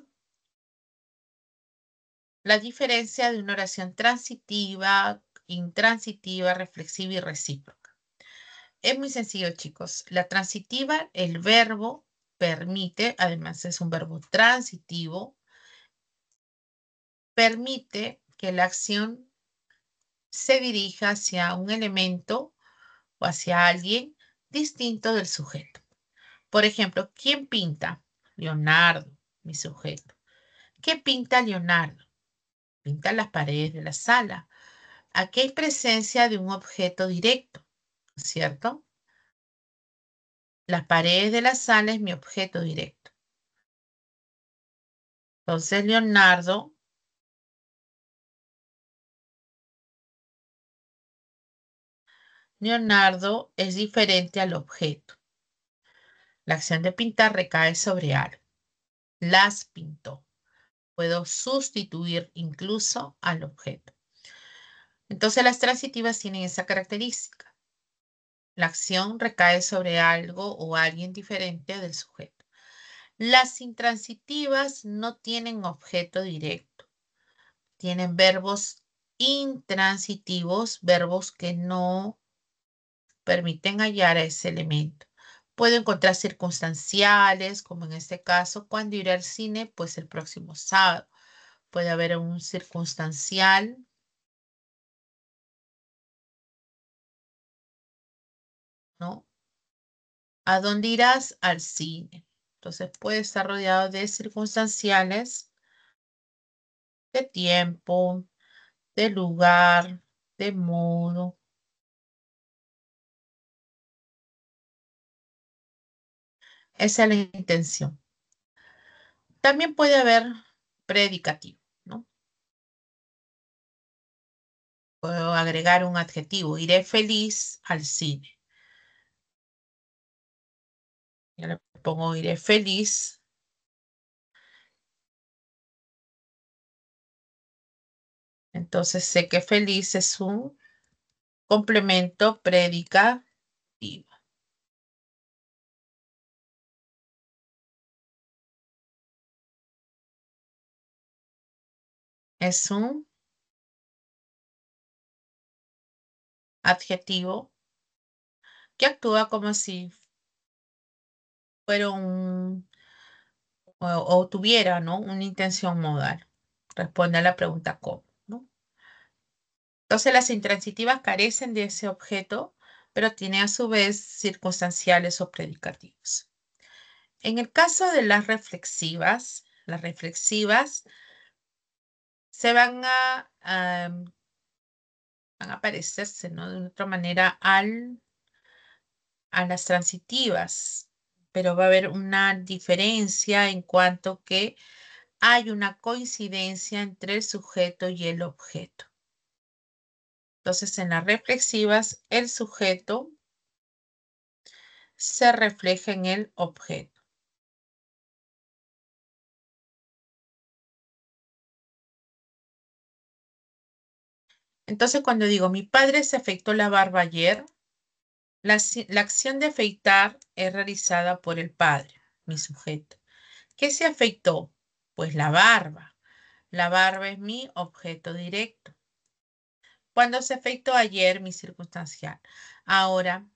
la diferencia de una oración transitiva, intransitiva, reflexiva y recíproca. Es muy sencillo, chicos. La transitiva, el verbo permite, además es un verbo transitivo, permite que la acción se dirija hacia un elemento o hacia alguien distinto del sujeto. Por ejemplo, ¿quién pinta? Leonardo, mi sujeto. ¿Qué pinta Leonardo? Pinta las paredes de la sala. Aquí hay presencia de un objeto directo, ¿cierto? Las paredes de la sala es mi objeto directo. Entonces, Leonardo es diferente al objeto. La acción de pintar recae sobre algo. Las pintó. Puedo sustituir incluso al objeto. Entonces, las transitivas tienen esa característica. La acción recae sobre algo o alguien diferente del sujeto. Las intransitivas no tienen objeto directo. Tienen verbos intransitivos, verbos que no permiten hallar a ese elemento. Puedo encontrar circunstanciales, como en este caso, cuando iré al cine, pues el próximo sábado. Puede haber un circunstancial, ¿no? ¿A dónde irás? Al cine. Entonces puede estar rodeado de circunstanciales, de tiempo, de lugar, de modo. Esa es la intención. También puede haber predicativo, ¿no? Puedo agregar un adjetivo. Iré feliz al cine. Ya le pongo iré feliz. Entonces sé que feliz es un complemento predicativo. Es un adjetivo que actúa como si fuera o tuviera, ¿no? Una intención modal. Responde a la pregunta cómo, ¿no? Entonces las intransitivas carecen de ese objeto, pero tienen a su vez circunstanciales o predicativos. En el caso de las reflexivas se van a parecerse, ¿no? De otra manera a las transitivas, pero va a haber una diferencia en cuanto que hay una coincidencia entre el sujeto y el objeto. Entonces, en las reflexivas, el sujeto se refleja en el objeto. Entonces, cuando digo, mi padre se afeitó la barba ayer, la acción de afeitar es realizada por el padre, mi sujeto. ¿Qué se afeitó? Pues la barba. La barba es mi objeto directo. Cuando se afeitó ayer, mi circunstancial. Ahora,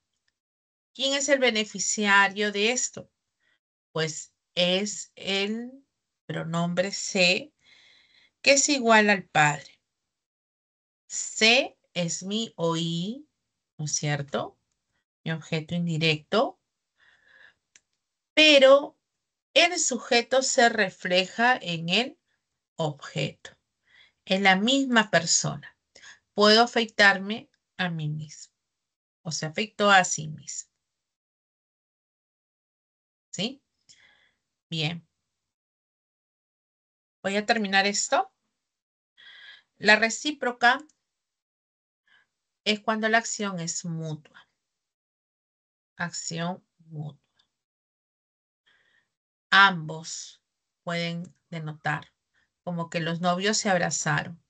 ¿quién es el beneficiario de esto? Pues es el pronombre se, que es igual al padre. Se es mi oí, ¿no es cierto? Mi objeto indirecto, pero el sujeto se refleja en el objeto, en la misma persona. Puedo afeitarme a mí mismo, o se afeitó a sí mismo, ¿sí? Bien, voy a terminar esto. La recíproca es cuando la acción es mutua. Acción mutua. Ambos pueden denotar como que los novios se abrazaron.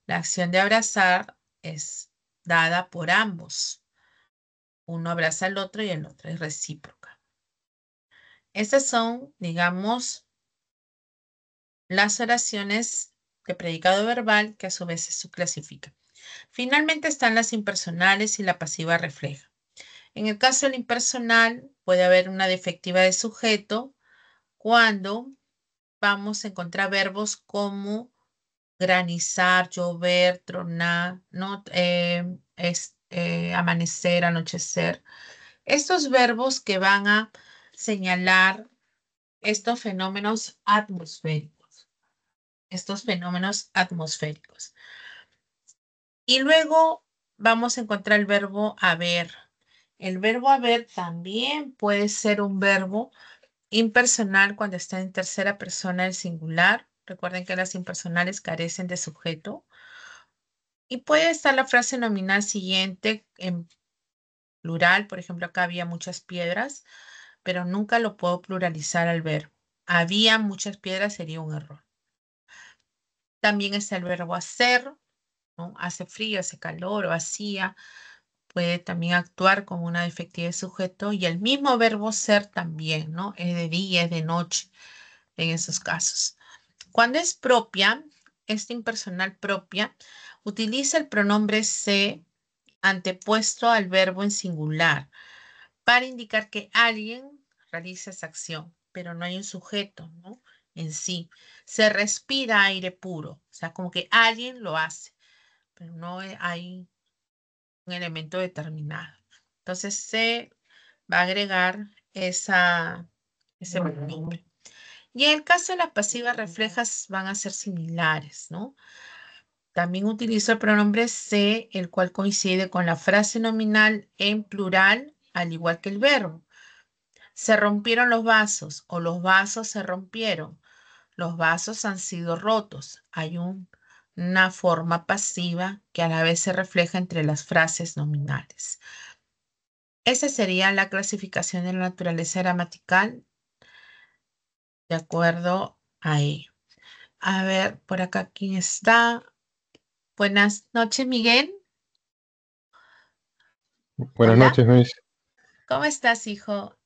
La acción de abrazar es dada por ambos. Uno abraza al otro y el otro es recíproca. Estas son, digamos, las oraciones de predicado verbal que a su vez se subclasifican. Finalmente están las impersonales y la pasiva refleja. En el caso del impersonal puede haber una defectiva de sujeto cuando vamos a encontrar verbos como granizar, llover, tronar, ¿no? Amanecer, anochecer. Estos verbos que van a señalar estos fenómenos atmosféricos, estos fenómenos atmosféricos. Y luego vamos a encontrar el verbo haber. El verbo haber también puede ser un verbo impersonal cuando está en tercera persona del singular. Recuerden que las impersonales carecen de sujeto. Y puede estar la frase nominal siguiente en plural. Por ejemplo, acá había muchas piedras, pero nunca lo puedo pluralizar al verbo. Había muchas piedras sería un error. También está el verbo hacer, ¿no? Hace frío, hace calor o hacía. Puede también actuar como una defectiva de sujeto y el mismo verbo ser también, ¿no? Es de día, es de noche en esos casos. Cuando es propia, esta impersonal propia, utiliza el pronombre se antepuesto al verbo en singular para indicar que alguien realiza esa acción, pero no hay un sujeto, ¿no? En sí. Se respira aire puro, o sea, como que alguien lo hace, pero no hay un elemento determinado. Entonces se va a agregar ese pronombre. Y en el caso de las pasivas reflejas van a ser similares, ¿no? También utilizo el pronombre se, el cual coincide con la frase nominal en plural, al igual que el verbo. Se rompieron los vasos o los vasos se rompieron. Los vasos han sido rotos. Hay una forma pasiva que a la vez se refleja entre las frases nominales. Esa sería la clasificación de la naturaleza gramatical de acuerdo a ello. A ver, por acá, ¿quién está? Buenas noches, Miguel. Buenas Hola, noches, Luis. ¿cómo estás, hijo?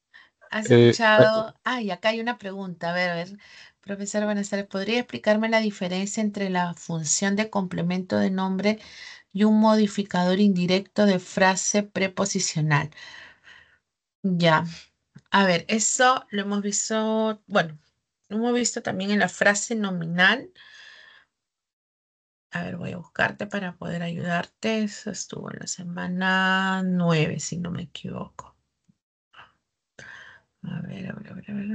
¿Has Eh, ah, escuchado? Ay, acá hay una pregunta. A ver, profesor, buenas tardes. ¿Podría explicarme la diferencia entre la función de complemento de nombre y un modificador indirecto de frase preposicional? Ya, a ver, eso lo hemos visto, bueno, lo hemos visto también en la frase nominal. A ver, voy a buscarte para poder ayudarte. Eso estuvo en la semana 9, si no me equivoco. A ver, a ver, a ver, a ver.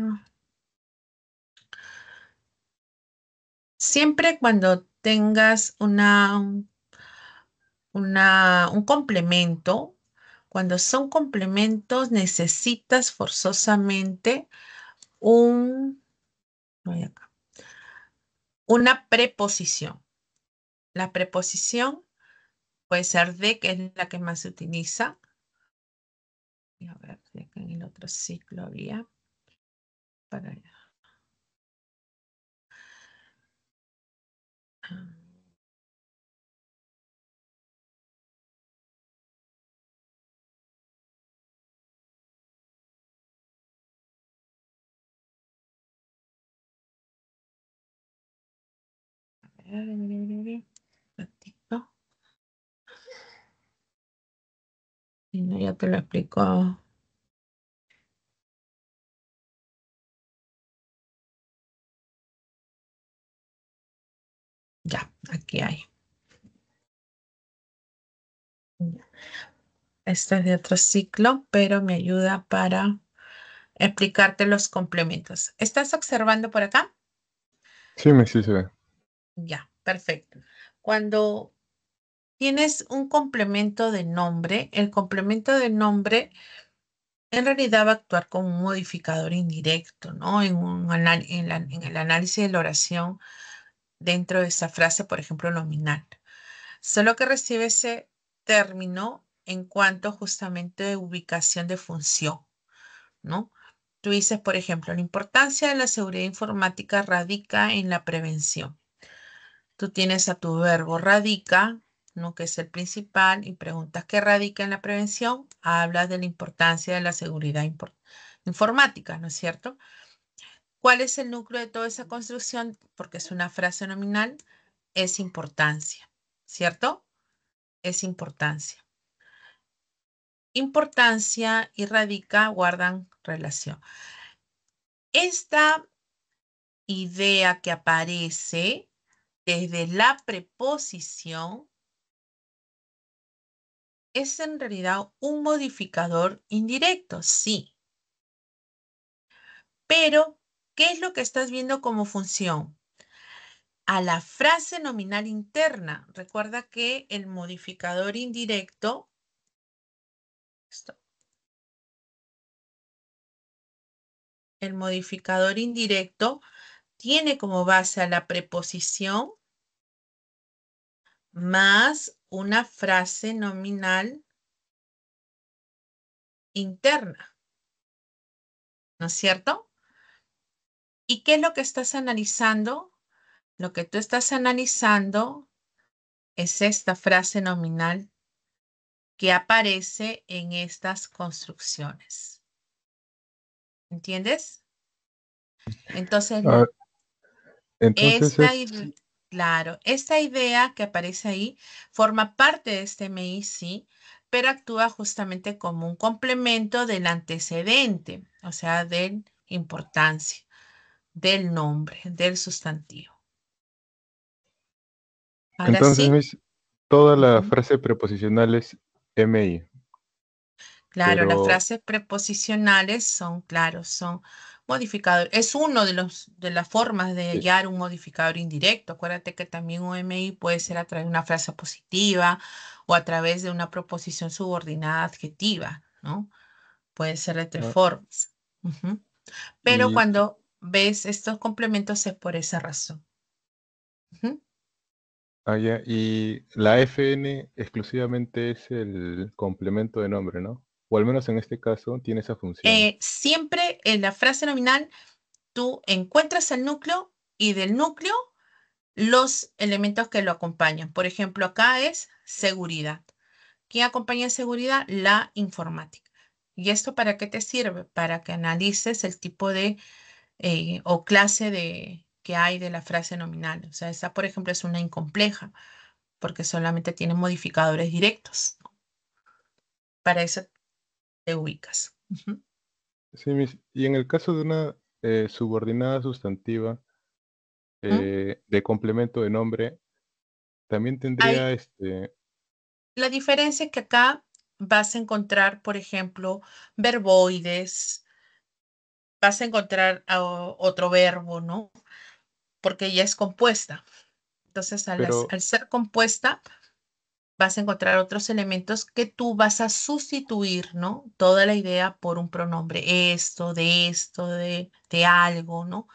Siempre cuando tengas un complemento, cuando son complementos, necesitas forzosamente un, voy acá, una preposición. La preposición puede ser de, que es la que más se utiliza, A ver, si acá en el otro ciclo había. Para allá. Ah, a ver, un ratito. Si no, ya te lo explico. Ya, aquí hay. Ya. Este es de otro ciclo, pero me ayuda para explicarte los complementos. ¿Estás observando por acá? Sí, sí se ve. Ya, perfecto. Cuando tienes un complemento de nombre, el complemento de nombre en realidad va a actuar como un modificador indirecto, ¿no? En el análisis de la oración dentro de esa frase, por ejemplo, nominal. Solo que recibe ese término en cuanto justamente de ubicación de función, ¿no? Tú dices, por ejemplo, la importancia de la seguridad informática radica en la prevención. Tú tienes a tu verbo radica, ¿no? Que es el principal, y preguntas qué radica en la prevención. Hablas de la importancia de la seguridad informática, ¿no es cierto? ¿Cuál es el núcleo de toda esa construcción? Porque es una frase nominal, es importancia, ¿cierto? Es importancia. Importancia y radica guardan relación. Esta idea que aparece desde la preposición es en realidad un modificador indirecto, sí. Pero, ¿qué es lo que estás viendo como función? A la frase nominal interna. Recuerda que el modificador indirecto, esto, el modificador indirecto tiene como base a la preposición más una frase nominal interna, ¿no es cierto? ¿Y qué es lo que estás analizando? Lo que tú estás analizando es esta frase nominal que aparece en estas construcciones. ¿Entiendes? Entonces, Ah, entonces esta, es, claro, esta idea que aparece ahí forma parte de este MI, sí, pero actúa justamente como un complemento del antecedente, o sea, de importancia, del nombre, del sustantivo. Ahora entonces sí. toda la Ujú. frase preposicional es MI, Claro, las pero, frases preposicionales son, claro, son modificadores. Es uno de las formas de sí, hallar un modificador indirecto. Acuérdate que también un MI puede ser a través de una frase positiva o a través de una proposición subordinada adjetiva, ¿no? Puede ser de tres ah, formas. Ujú. Pero y, cuando ves estos complementos es por esa razón. Ujú. ya, y la FN exclusivamente es el complemento de nombre, ¿no? O al menos en este caso tiene esa función. Siempre en la frase nominal tú encuentras el núcleo y del núcleo los elementos que lo acompañan. Por ejemplo, acá es seguridad. ¿Quién acompaña seguridad? La informática. ¿Y esto para qué te sirve? Para que analices el tipo de o clase de que hay de la frase nominal. O sea, esa, por ejemplo, es una incompleja, porque solamente tiene modificadores directos. Para eso te ubicas. Ujú. Sí, y en el caso de una subordinada sustantiva ¿Mm? de complemento de nombre, también tendría Hay, este, la diferencia es que acá vas a encontrar, por ejemplo, verboides, vas a encontrar otro verbo, ¿no? Porque ya es compuesta. Entonces, pero, al ser compuesta, vas a encontrar otros elementos que tú vas a sustituir, ¿no? Toda la idea por un pronombre, esto, de algo, ¿no?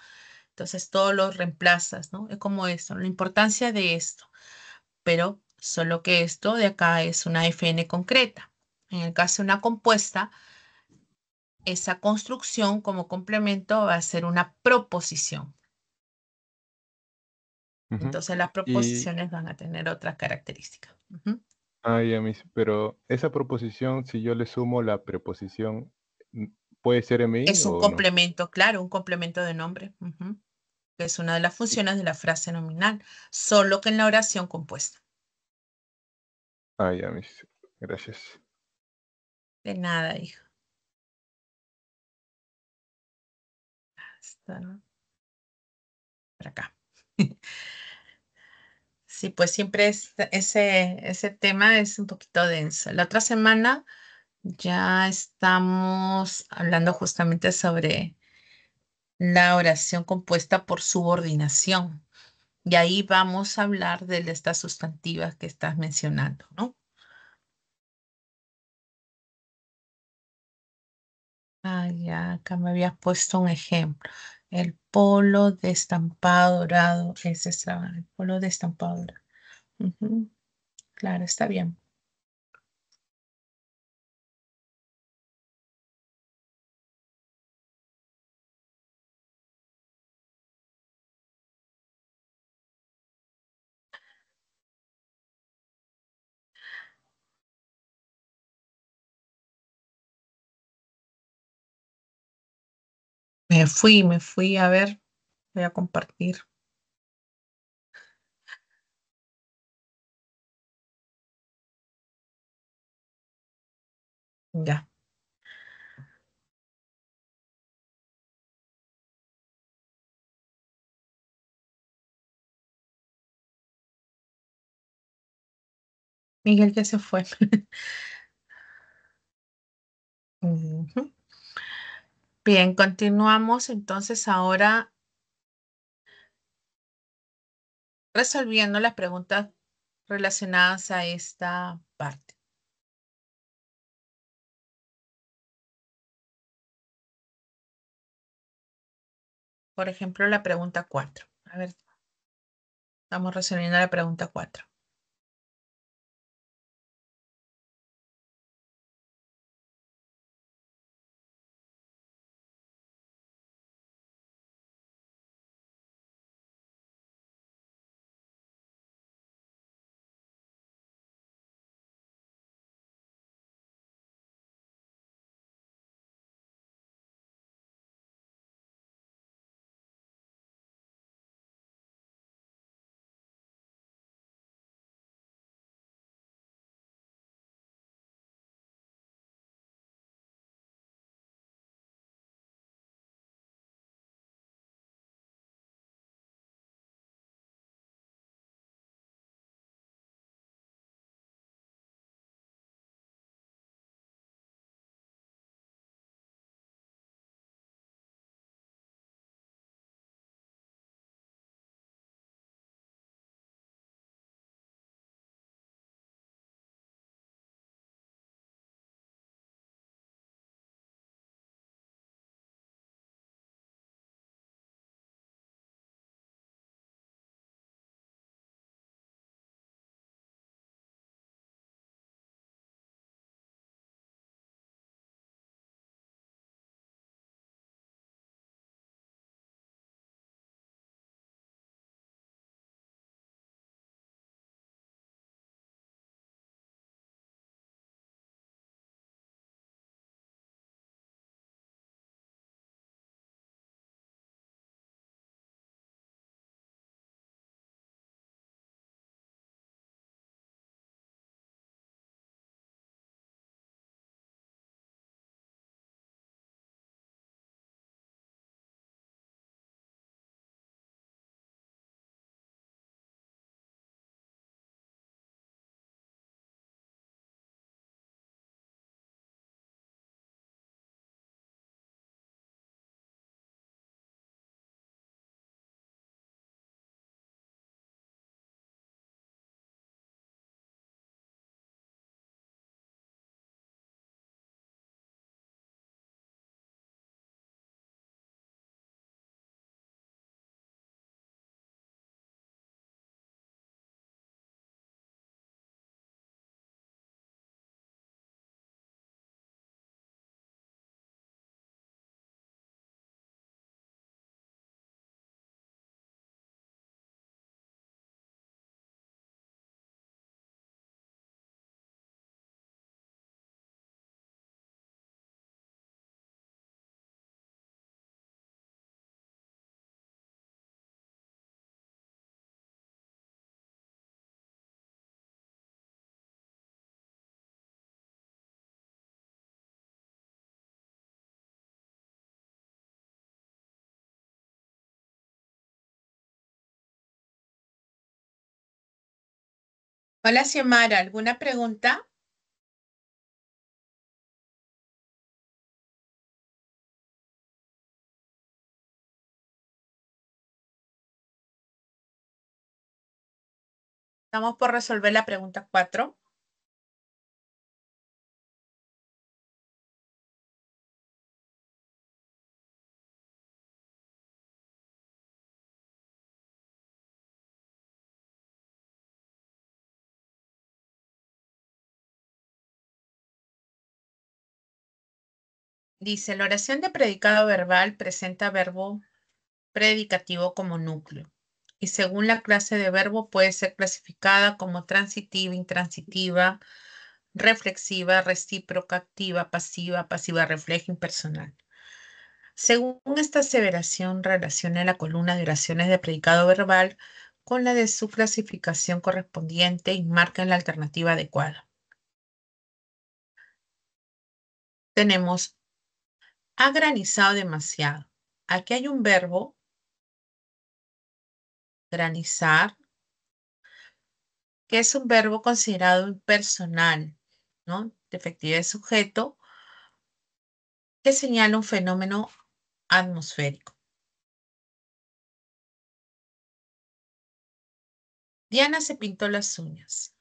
Entonces, todo lo reemplazas, ¿no? Es como esto, la importancia de esto, pero solo que esto de acá es una FN concreta. En el caso de una compuesta, esa construcción como complemento va a ser una proposición. Ujú. Entonces las Y, proposiciones van a tener otras características. Ujú. pero esa proposición, si yo le sumo la preposición, mm, ¿puede ser MI Es un o no? complemento, claro, un complemento de nombre. Ujú. Que es una de las Y- funciones de la frase nominal, solo que en la oración compuesta. gracias. De nada, hijo. Está, ¿no? Por acá. Sí, pues siempre ese tema es un poquito denso. La otra semana ya estamos hablando justamente sobre la oración compuesta por subordinación. Y ahí vamos a hablar de estas sustantivas que estás mencionando, ¿no? Ah, ya, acá me habías puesto un ejemplo. El polo de estampado dorado. Ese es el polo de estampado dorado. Ujú, claro, está bien. Me fui a ver, voy a compartir. Ya. Miguel ya se fue. Ujú. Bien, continuamos entonces ahora resolviendo las preguntas relacionadas a esta parte. Por ejemplo, la pregunta 4. A ver, estamos resolviendo la pregunta 4. Hola, Xiomara, ¿alguna pregunta? Estamos por resolver la pregunta 4. Dice, la oración de predicado verbal presenta verbo predicativo como núcleo y según la clase de verbo puede ser clasificada como transitiva, intransitiva, reflexiva, recíproca, activa, pasiva, pasiva refleja, impersonal. Según esta aseveración, relaciona la columna de oraciones de predicado verbal con la de su clasificación correspondiente y marca la alternativa adecuada. Tenemos ha granizado demasiado. Aquí hay un verbo, granizar, que es un verbo considerado impersonal, ¿no? De efectividad de sujeto, que señala un fenómeno atmosférico. Diana se pintó las uñas.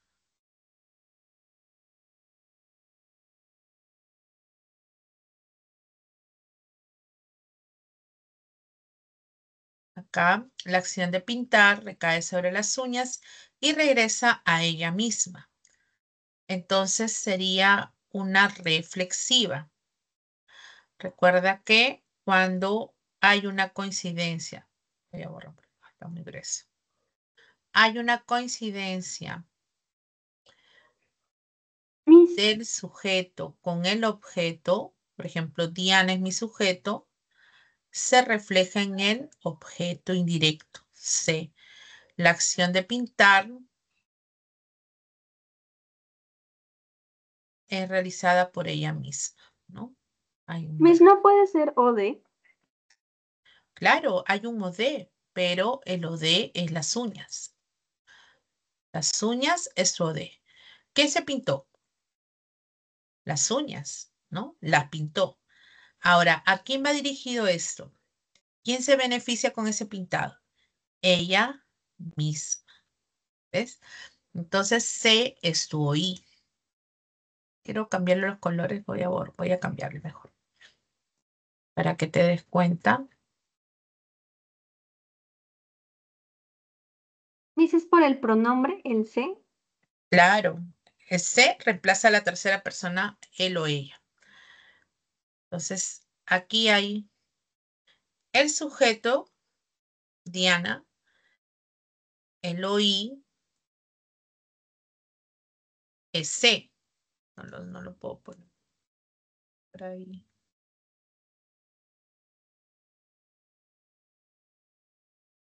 Acá la acción de pintar recae sobre las uñas y regresa a ella misma. Entonces sería una reflexiva. Recuerda que cuando hay una coincidencia, voy a borrar, está muy grueso. Hay una coincidencia Miss, del sujeto con el objeto, por ejemplo, Diana es mi sujeto, se refleja en el objeto indirecto, C. La acción de pintar es realizada por ella misma, ¿no? Hay un Miss, verbo. no puede ser OD. Claro, hay un OD, pero el OD es las uñas. Las uñas es su OD. ¿Qué se pintó? Las uñas, ¿no? Las pintó. Ahora, ¿a quién va dirigido esto? ¿Quién se beneficia con ese pintado? Ella misma. ¿Ves? Entonces, C es tu oí. Quiero cambiarle los colores, voy a cambiarle mejor. Para que te des cuenta. Miss es por el pronombre, el C. Claro, el C reemplaza a la tercera persona, él o ella. Entonces, aquí hay el sujeto, Diana, el oí, es C. No lo puedo poner por ahí.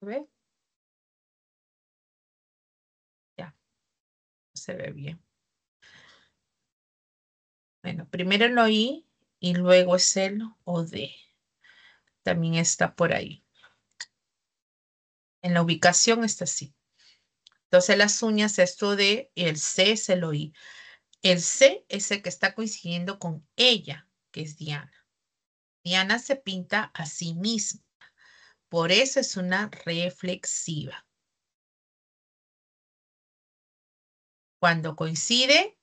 ¿Ves? Ya, se ve bien. Bueno, primero el oí y luego es el o de. También está por ahí. En la ubicación está así. Entonces las uñas es tu de y el C es el oí. El C es el que está coincidiendo con ella, que es Diana. Diana se pinta a sí misma. Por eso es una reflexiva. Cuando coincide,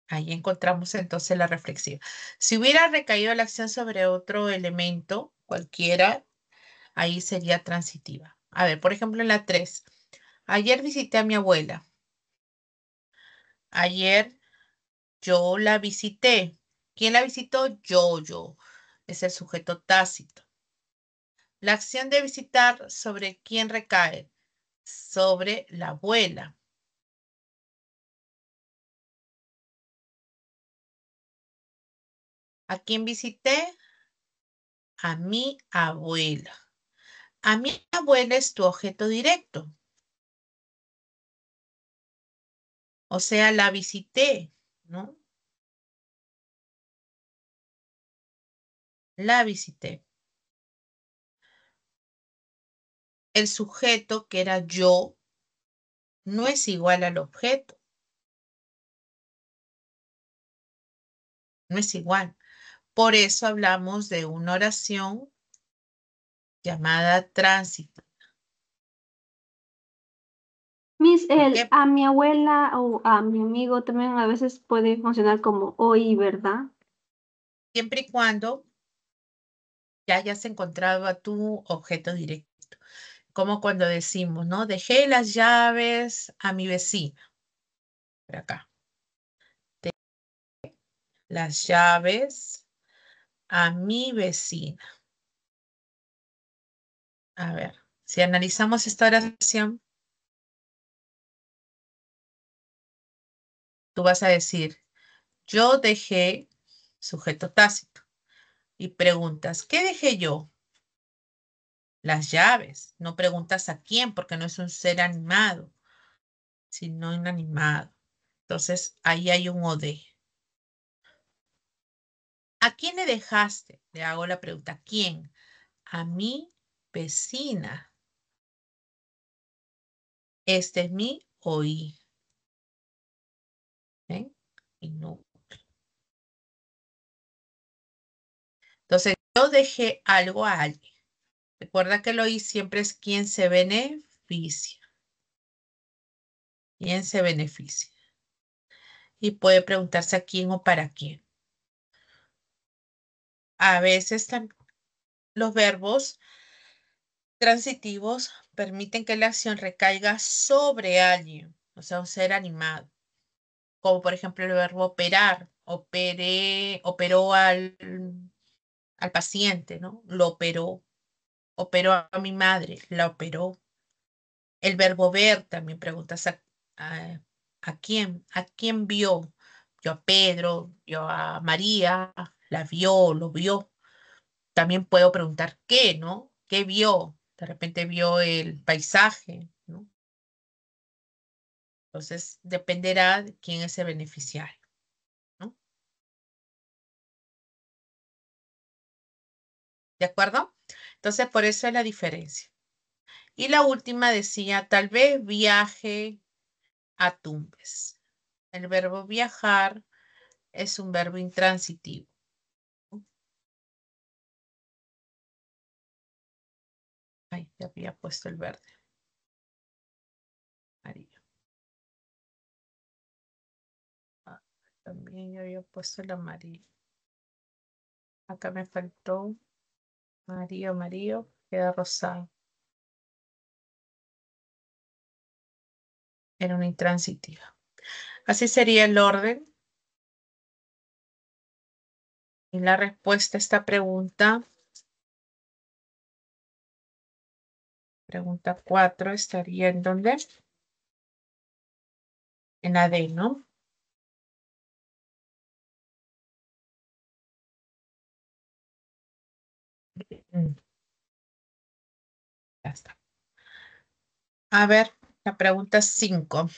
ahí encontramos entonces la reflexiva. Si hubiera recaído la acción sobre otro elemento, cualquiera, ahí sería transitiva. A ver, por ejemplo, en la 3. Ayer visité a mi abuela. Ayer yo la visité. ¿Quién la visitó? Yo. Es el sujeto tácito. La acción de visitar, ¿sobre quién recae? Sobre la abuela. ¿A quién visité? A mi abuela. A mi abuela es tu objeto directo. O sea, la visité, ¿no? La visité. El sujeto, que era yo, no es igual al objeto. No es igual. Por eso hablamos de una oración llamada tránsito. Miss, ¿Por el qué? a mi abuela o a mi amigo también a veces puede funcionar como oí, ¿verdad? Siempre y cuando ya hayas encontrado a tu objeto directo. Como cuando decimos, ¿no? Dejé las llaves a mi vecina. Por acá. Las llaves a mi vecina. A ver, si analizamos esta oración, tú vas a decir, yo dejé sujeto tácito. Y preguntas, ¿qué dejé yo? Las llaves. No preguntas a quién porque no es un ser animado, sino inanimado. Entonces, ahí hay un OD. ¿A quién le dejaste? Le hago la pregunta. ¿A quién? A mi vecina. Este es mi oí. ¿Ven? Y no. Entonces, yo dejé algo a alguien. Recuerda que el oí siempre es quien se beneficia. ¿Quién se beneficia? Y puede preguntarse a quién o para quién. A veces los verbos transitivos permiten que la acción recaiga sobre alguien, o sea, un ser animado. Como por ejemplo el verbo operar. Operó al paciente, ¿no? Lo operó. Operó a mi madre, la operó. El verbo ver, también preguntas a, a quién vio. Vio a Pedro, vio a María, la vio, lo vio. También puedo preguntar qué, ¿no? ¿Qué vio? De repente vio el paisaje, ¿no? Entonces, dependerá de quién es el beneficiario, ¿no? ¿De acuerdo? Entonces, por eso es la diferencia. Y la última decía, tal vez viaje a Tumbes. El verbo viajar es un verbo intransitivo. Ay, ya había puesto el verde. Amarillo. Ah, también ya había puesto el amarillo. Acá me faltó amarillo, amarillo, queda rosado. Era una intransitiva. Así sería el orden. Y la respuesta a esta pregunta, pregunta 4, estaría en dónde? En la D, ¿no? Mm, ya está. A ver, la pregunta 5.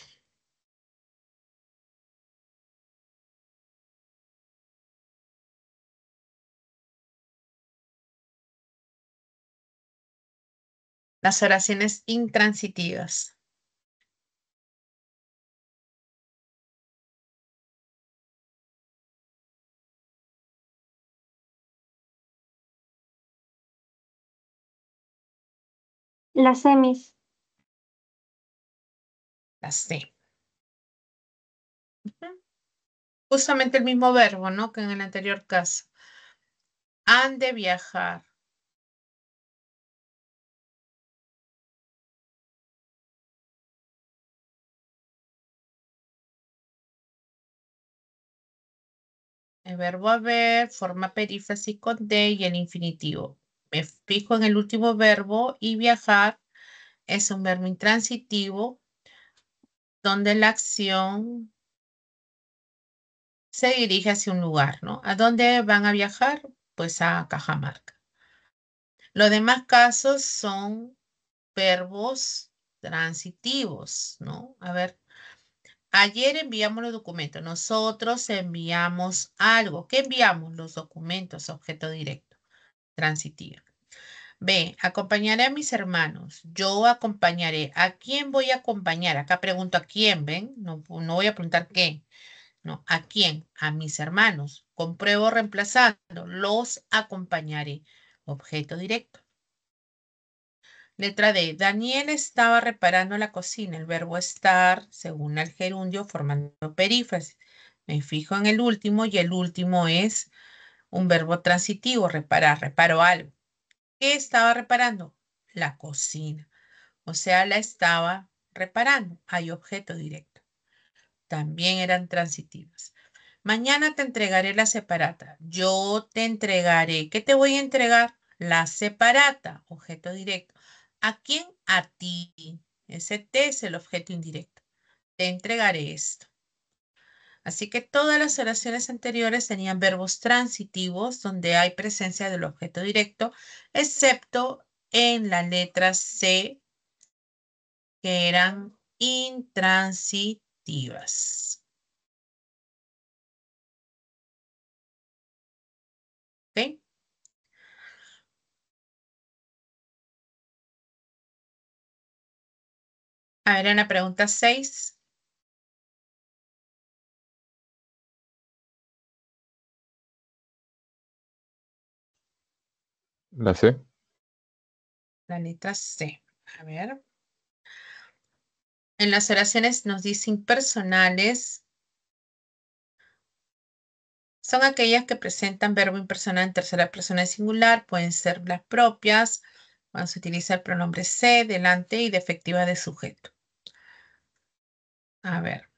Las oraciones intransitivas. Las semis. La C. Ujú. Justamente el mismo verbo, ¿no? Que en el anterior caso. Han de viajar. El verbo haber forma perífrasis con de y el infinitivo. Me fijo en el último verbo y viajar es un verbo intransitivo donde la acción se dirige hacia un lugar, ¿no? ¿A dónde van a viajar? Pues a Cajamarca. Los demás casos son verbos transitivos, ¿no? A ver, ayer enviamos los documentos. Nosotros enviamos algo. ¿Qué enviamos? Los documentos, objeto directo, transitivo. B, acompañaré a mis hermanos. Yo acompañaré. ¿A quién voy a acompañar? Acá pregunto a quién, ¿ven? No, no voy a preguntar qué, ¿no? ¿A quién? A mis hermanos. Compruebo reemplazando. Los acompañaré. Objeto directo. Letra D. Daniel estaba reparando la cocina. El verbo estar, según el gerundio, formando perífrasis. Me fijo en el último y el último es un verbo transitivo, reparar, reparo algo. ¿Qué estaba reparando? La cocina. O sea, la estaba reparando. Hay objeto directo. También eran transitivas. Mañana te entregaré la separata. Yo te entregaré. ¿Qué te voy a entregar? La separata, objeto directo. ¿A quién? A ti. Ese te es el objeto indirecto. Te entregaré esto. Así que todas las oraciones anteriores tenían verbos transitivos donde hay presencia del objeto directo, excepto en la letra C, que eran intransitivas. ¿Ok? A ver, en la pregunta 6, La C. la letra C. A ver. En las oraciones nos dice impersonales. Son aquellas que presentan verbo impersonal en tercera persona singular. Pueden ser las propias. Vamos a utilizar el pronombre se delante y defectiva de sujeto. A ver.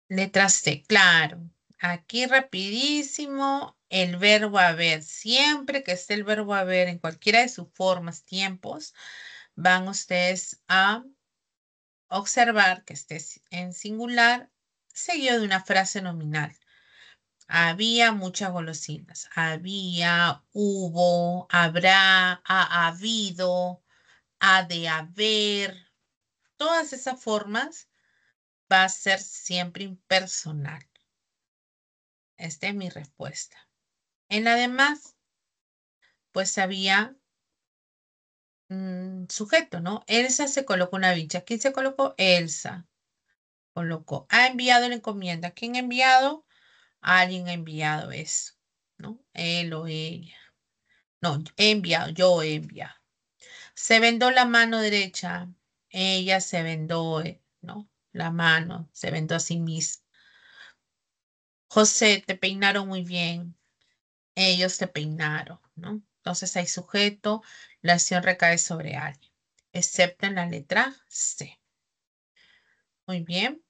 Letra C, claro. Aquí rapidísimo el verbo haber. Siempre que esté el verbo haber en cualquiera de sus formas, tiempos, van ustedes a observar que esté en singular seguido de una frase nominal. Había muchas golosinas. Había, hubo, habrá, ha habido, ha de haber. Todas esas formas va a ser siempre impersonal. Esta es mi respuesta. En la demás, pues había sujeto, ¿no? Elsa se colocó una bicha. ¿Quién se colocó? Elsa. Colocó. Ha enviado la encomienda. ¿Quién ha enviado? Alguien ha enviado eso, ¿no? Él o ella. No, he enviado, yo he enviado. Se vendó la mano derecha. Ella se vendó, ¿no? La mano, se vendó a sí misma. José, te peinaron muy bien. Ellos te peinaron, ¿no? Entonces hay sujeto, la acción recae sobre alguien, excepto en la letra C. Muy bien.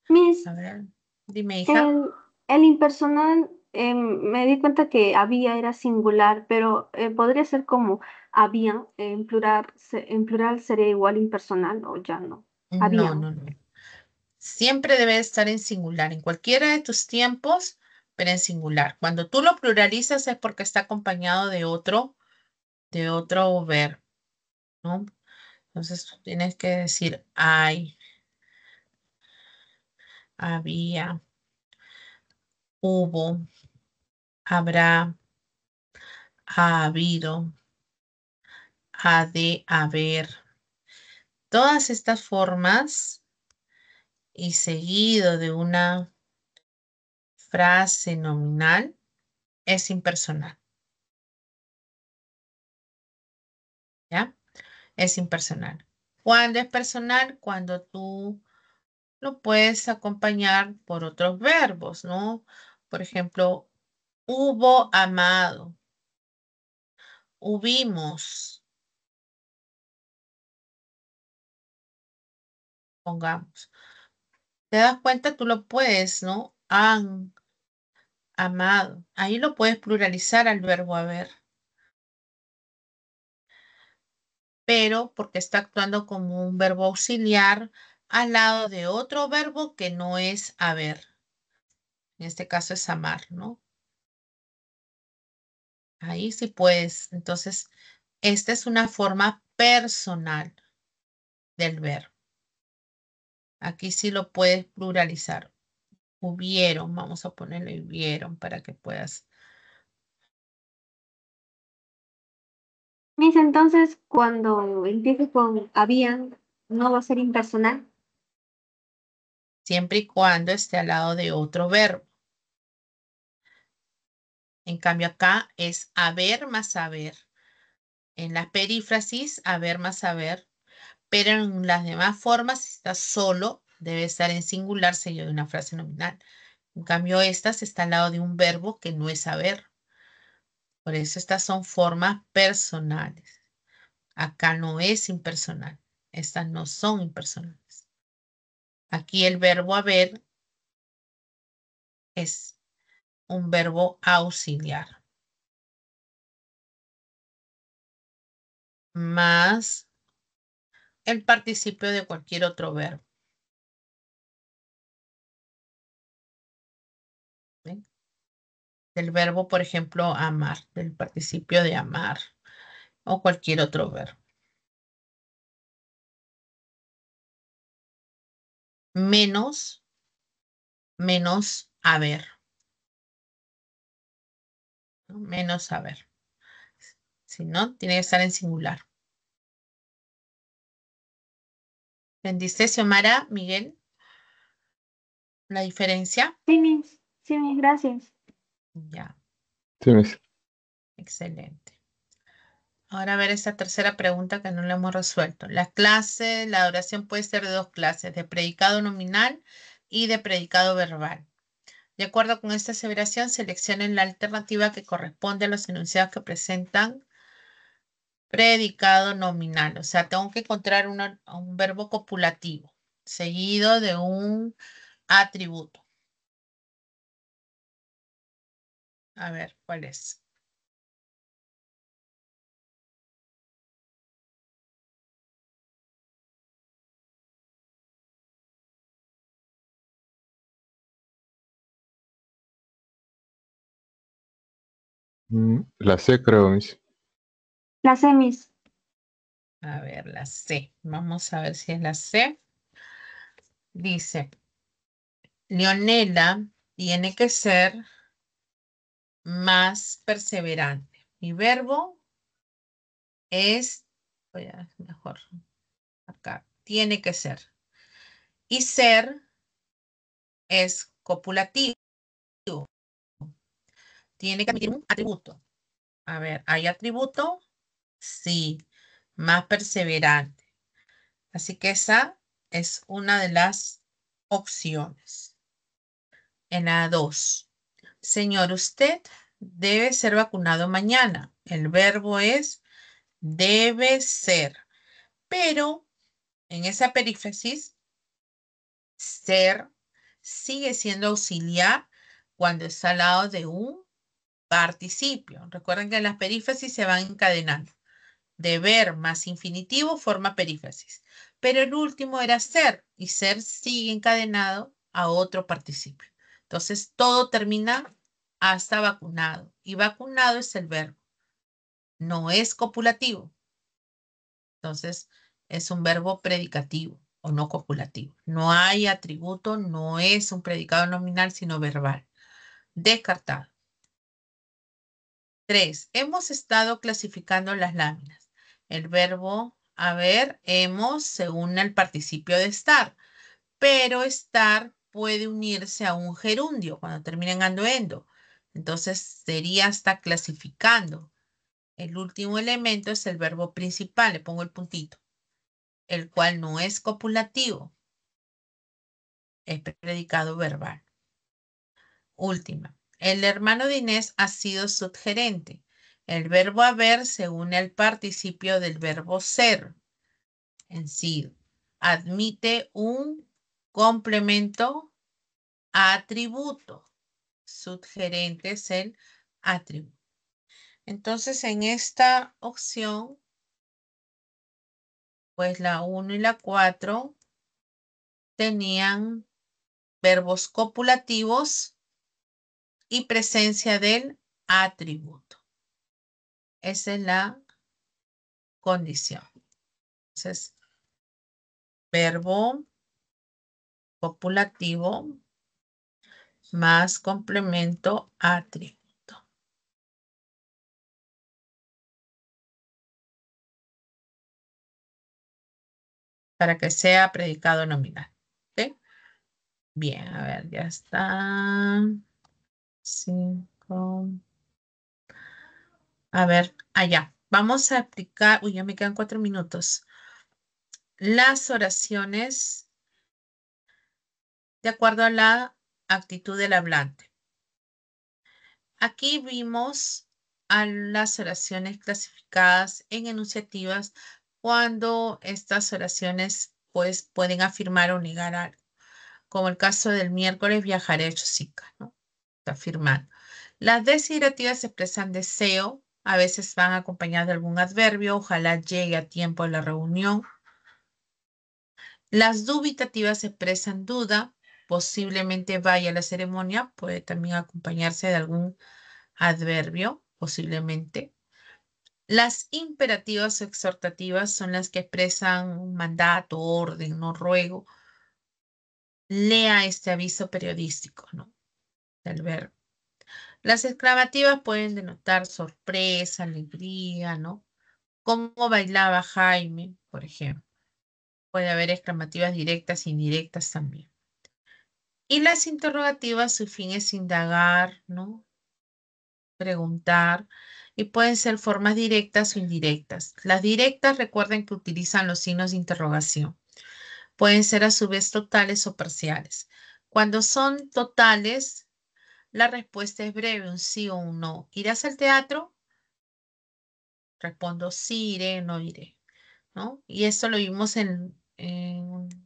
Miss, A ver, dime, hija. el, el impersonal, me di cuenta que había era singular, pero podría ser como había, en plural sería igual impersonal o ya no. No, Habían. no, no. Siempre debe estar en singular, en cualquiera de tus tiempos, pero en singular. Cuando tú lo pluralizas es porque está acompañado de otro verbo, ¿no? Entonces tú tienes que decir hay, había, hubo, habrá, ha habido, ha de haber. Todas estas formas y seguido de una frase nominal es impersonal, ¿ya? Es impersonal. ¿Cuándo es personal? Cuando tú lo puedes acompañar por otros verbos, ¿no? Por ejemplo, hubo amado, hubimos, pongamos. ¿Te das cuenta? Tú lo puedes, ¿no? Han amado. Ahí lo puedes pluralizar al verbo haber, pero porque está actuando como un verbo auxiliar al lado de otro verbo que no es haber. En este caso es amar, ¿no? Ahí sí puedes. Entonces, esta es una forma personal del verbo. Aquí sí lo puedes pluralizar. Hubieron, vamos a ponerle hubieron para que puedas. Miss, entonces cuando empiece con habían, no va a ser impersonal. siempre y cuando esté al lado de otro verbo. En cambio acá es haber más haber. En la perífrasis, haber más haber. Pero en las demás formas, si está solo, debe estar en singular seguido de una frase nominal. En cambio, estas está al lado de un verbo que no es haber. Por eso estas son formas personales. Acá no es impersonal. Estas no son impersonales. Aquí el verbo haber es un verbo auxiliar. Más el participio de cualquier otro verbo. ¿Ven? Del verbo, por ejemplo, amar, del participio de amar o cualquier otro verbo. Menos haber, ¿no? Menos haber. Si no, tiene que estar en singular. ¿Entendiste, Xiomara, Miguel, la diferencia? Sí, mis, gracias. Ya, Sí, miss. excelente. Ahora a ver esta tercera pregunta que no la hemos resuelto. La oración puede ser de dos clases, de predicado nominal y de predicado verbal. De acuerdo con esta aseveración, seleccionen la alternativa que corresponde a los enunciados que presentan predicado nominal. O sea, tengo que encontrar un verbo copulativo seguido de un atributo. A ver, ¿cuál es? La C, creo, miss. La sé, mis. A ver, la C. Vamos a ver si es la C. Dice, Leonela tiene que ser más perseverante. Mi verbo es, mejor acá, tiene que ser. Y ser es copulativo. Tiene que admitir un atributo. A ver, ¿hay atributo? Sí, más perseverante. Así que esa es una de las opciones. En la 2. Señor, usted debe ser vacunado mañana. El verbo es debe ser. Pero en esa perífrasis, ser sigue siendo auxiliar cuando está al lado de un participio. Recuerden que en las perífrasis se van encadenando. Deber más infinitivo forma perífrasis. Pero el último era ser y ser sigue encadenado a otro participio. Entonces todo termina hasta vacunado y vacunado es el verbo. No es copulativo. Entonces es un verbo predicativo o no copulativo. No hay atributo, no es un predicado nominal sino verbal. Descartado. 3. Hemos estado clasificando las láminas. El verbo haber, hemos, se une al participio de estar, pero estar puede unirse a un gerundio cuando termina en ando-endo. Entonces sería hasta clasificando. El último elemento es el verbo principal, le pongo el puntito, el cual no es copulativo, es predicado verbal. Última. El hermano de Inés ha sido subgerente. El verbo haber se une al participio del verbo ser en sido. Admite un complemento atributo. Subgerente es el atributo. Entonces, en esta opción, pues la 1 y la 4 tenían verbos copulativos y presencia del atributo. Esa es la condición. Entonces, verbo copulativo más complemento atributo. Para que sea predicado nominal. ¿Ok? Bien, a ver, ya está. 5. A ver, allá. Vamos a aplicar. Uy, ya me quedan 4 minutos. Las oraciones de acuerdo a la actitud del hablante. Aquí vimos a las oraciones clasificadas en enunciativas cuando estas oraciones pues pueden afirmar o negar algo, como el caso del miércoles viajaré a Chosica, ¿no? Está afirmando. Las desiderativas expresan deseo, a veces van acompañadas de algún adverbio, ojalá llegue a tiempo a la reunión. Las dubitativas expresan duda, posiblemente vaya a la ceremonia, puede también acompañarse de algún adverbio, posiblemente. Las imperativas o exhortativas son las que expresan un mandato, orden, no ruego. Lea este aviso periodístico, ¿no? Del verbo. Las exclamativas pueden denotar sorpresa, alegría, ¿no? ¿Cómo bailaba Jaime, por ejemplo? Puede haber exclamativas directas e indirectas también. Y las interrogativas, su fin es indagar, ¿no? Preguntar, y pueden ser formas directas o indirectas. Las directas, recuerden que utilizan los signos de interrogación. Pueden ser a su vez totales o parciales. Cuando son totales, la respuesta es breve, un sí o un no. ¿Irás al teatro? Respondo sí, iré, no iré, ¿no? Y esto lo vimos en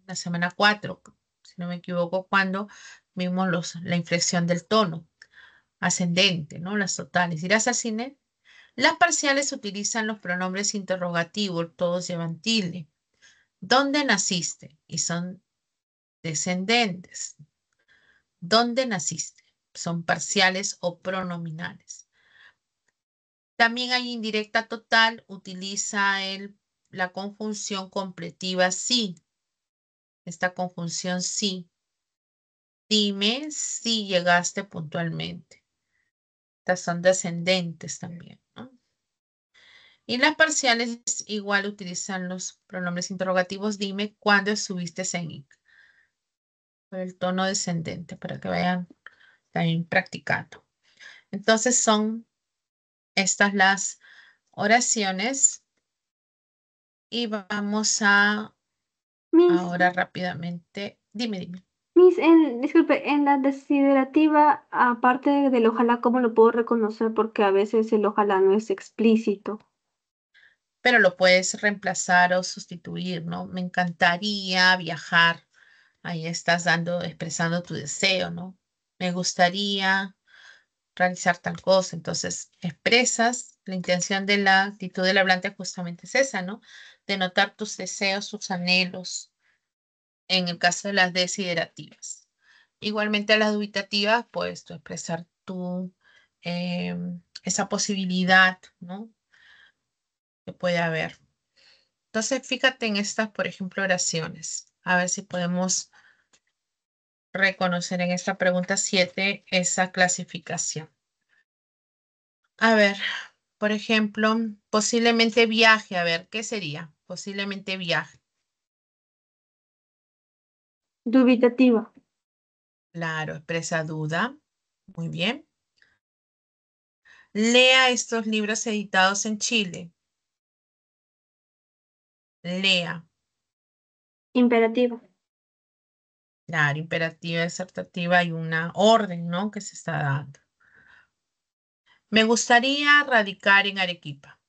la semana 4, si no me equivoco, cuando vimos la inflexión del tono ascendente, ¿no? Las totales. ¿Irás al cine? Las parciales utilizan los pronombres interrogativos, todos llevan tilde. ¿Dónde naciste? Y son descendentes. ¿Dónde naciste? Son parciales o pronominales. También hay indirecta total, utiliza la conjunción completiva sí. Esta conjunción sí. Dime si llegaste puntualmente. Estas son descendentes también, ¿no? Y las parciales igual utilizan los pronombres interrogativos. Dime cuándo estuviste en IC. Por el tono descendente, para que vayan también practicando. Entonces son estas las oraciones. Y vamos a Miss, ahora rápidamente. Dime. Disculpe, en la desiderativa, aparte del ojalá, ¿cómo lo puedo reconocer? Porque a veces el ojalá no es explícito. Pero lo puedes reemplazar o sustituir, ¿no? Me encantaría viajar. Ahí estás expresando tu deseo, ¿no? Me gustaría realizar tal cosa. Entonces, expresas la intención de la actitud del hablante, justamente es esa, ¿no? Denotar tus deseos, tus anhelos, en el caso de las desiderativas. Igualmente a las dubitativas, pues tú expresar esa posibilidad, ¿no? Que puede haber. Entonces, fíjate en estas, por ejemplo, oraciones. A ver si podemos reconocer en esta pregunta 7 esa clasificación. A ver, por ejemplo, posiblemente viaje. A ver, ¿qué sería? Posiblemente viaje. Dubitativa. Claro, expresa duda. Muy bien. Lea estos libros editados en Chile. Lea. Imperativa. Claro, imperativa, exhortativa, hay una orden, ¿no? Que se está dando. Me gustaría radicar en Arequipa.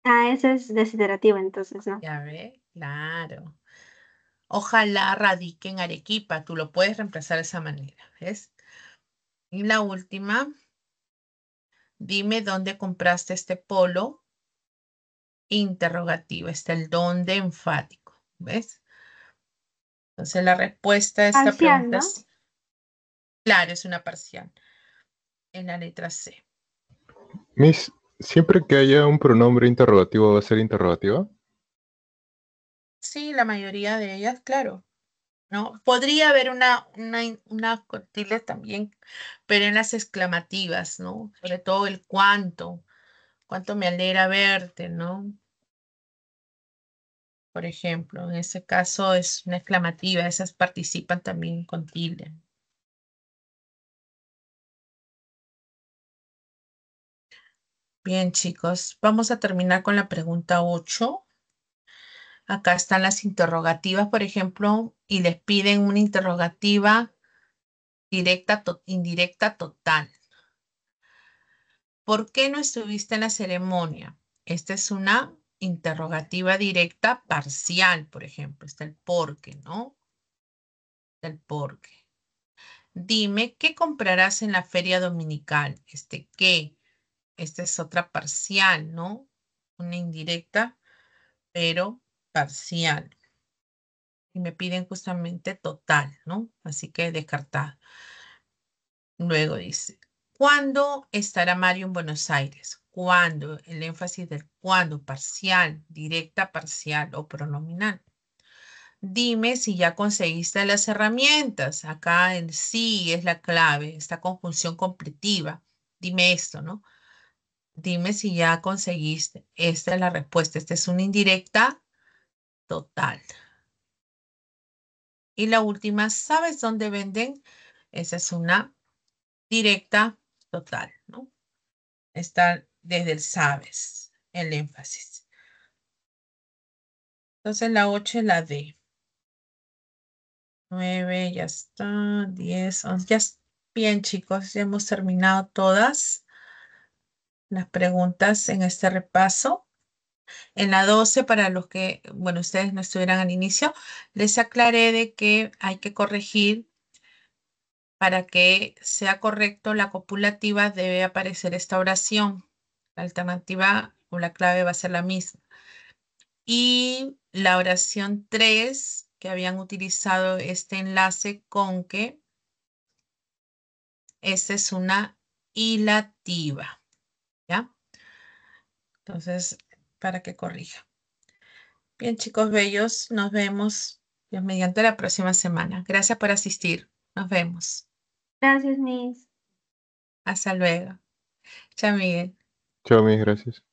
Esa es desiderativa, entonces, ¿no? Ya ve, claro. Ojalá radique en Arequipa. Tú lo puedes reemplazar de esa manera, ¿ves? Y la última, dime dónde compraste este polo. Interrogativa, está el dónde enfático, ¿ves? Entonces la respuesta a esta Parcial, pregunta ¿no? es, claro, es una parcial en la letra C. Miss, siempre que haya un pronombre interrogativo va a ser interrogativa. Sí, la mayoría de ellas, claro, ¿no? Podría haber una con tilde también, pero en las exclamativas, ¿no? Sobre todo el cuánto me alegra verte, ¿no? por ejemplo. En ese caso es una exclamativa, esas participan también con tilde. Bien, chicos, vamos a terminar con la pregunta 8. Acá están las interrogativas, por ejemplo, y les piden una interrogativa directa, indirecta, total. ¿Por qué no estuviste en la ceremonia? Esta es una interrogativa directa parcial, por ejemplo. Está el por qué, ¿no? Está el por qué. Dime, ¿qué comprarás en la feria dominical? ¿Qué? Esta es otra parcial, ¿no? Una indirecta, pero parcial. Y me piden justamente total, ¿no? Así que descartado. Luego dice, ¿cuándo estará Mario en Buenos Aires? ¿Cuándo? El énfasis del cuándo, parcial, directa, parcial o pronominal. Dime si ya conseguiste las herramientas. Acá el sí es la clave, esta conjunción completiva. Dime esto, ¿no? Dime si ya conseguiste. Esta es la respuesta. Esta es una indirecta total. Y la última, ¿sabes dónde venden? Esa es una directa total, ¿no? Está desde el sabes, el énfasis. Entonces la 8 es la D. 9, ya está. 10, 11, ya bien, chicos, ya hemos terminado todas las preguntas en este repaso. En la 12, para los que, bueno, ustedes no estuvieran al inicio, les aclaré de que hay que corregir para que sea correcto la copulativa, debe aparecer esta oración. La alternativa o la clave va a ser la misma. Y la oración 3, que habían utilizado este enlace con que esta es una hilativa, ¿ya? Entonces, para que corrija. Bien, chicos bellos, nos vemos Dios mediante la próxima semana. Gracias por asistir. Nos vemos. Gracias, Miss. Hasta luego. Chao, Miguel. Chao, mis gracias.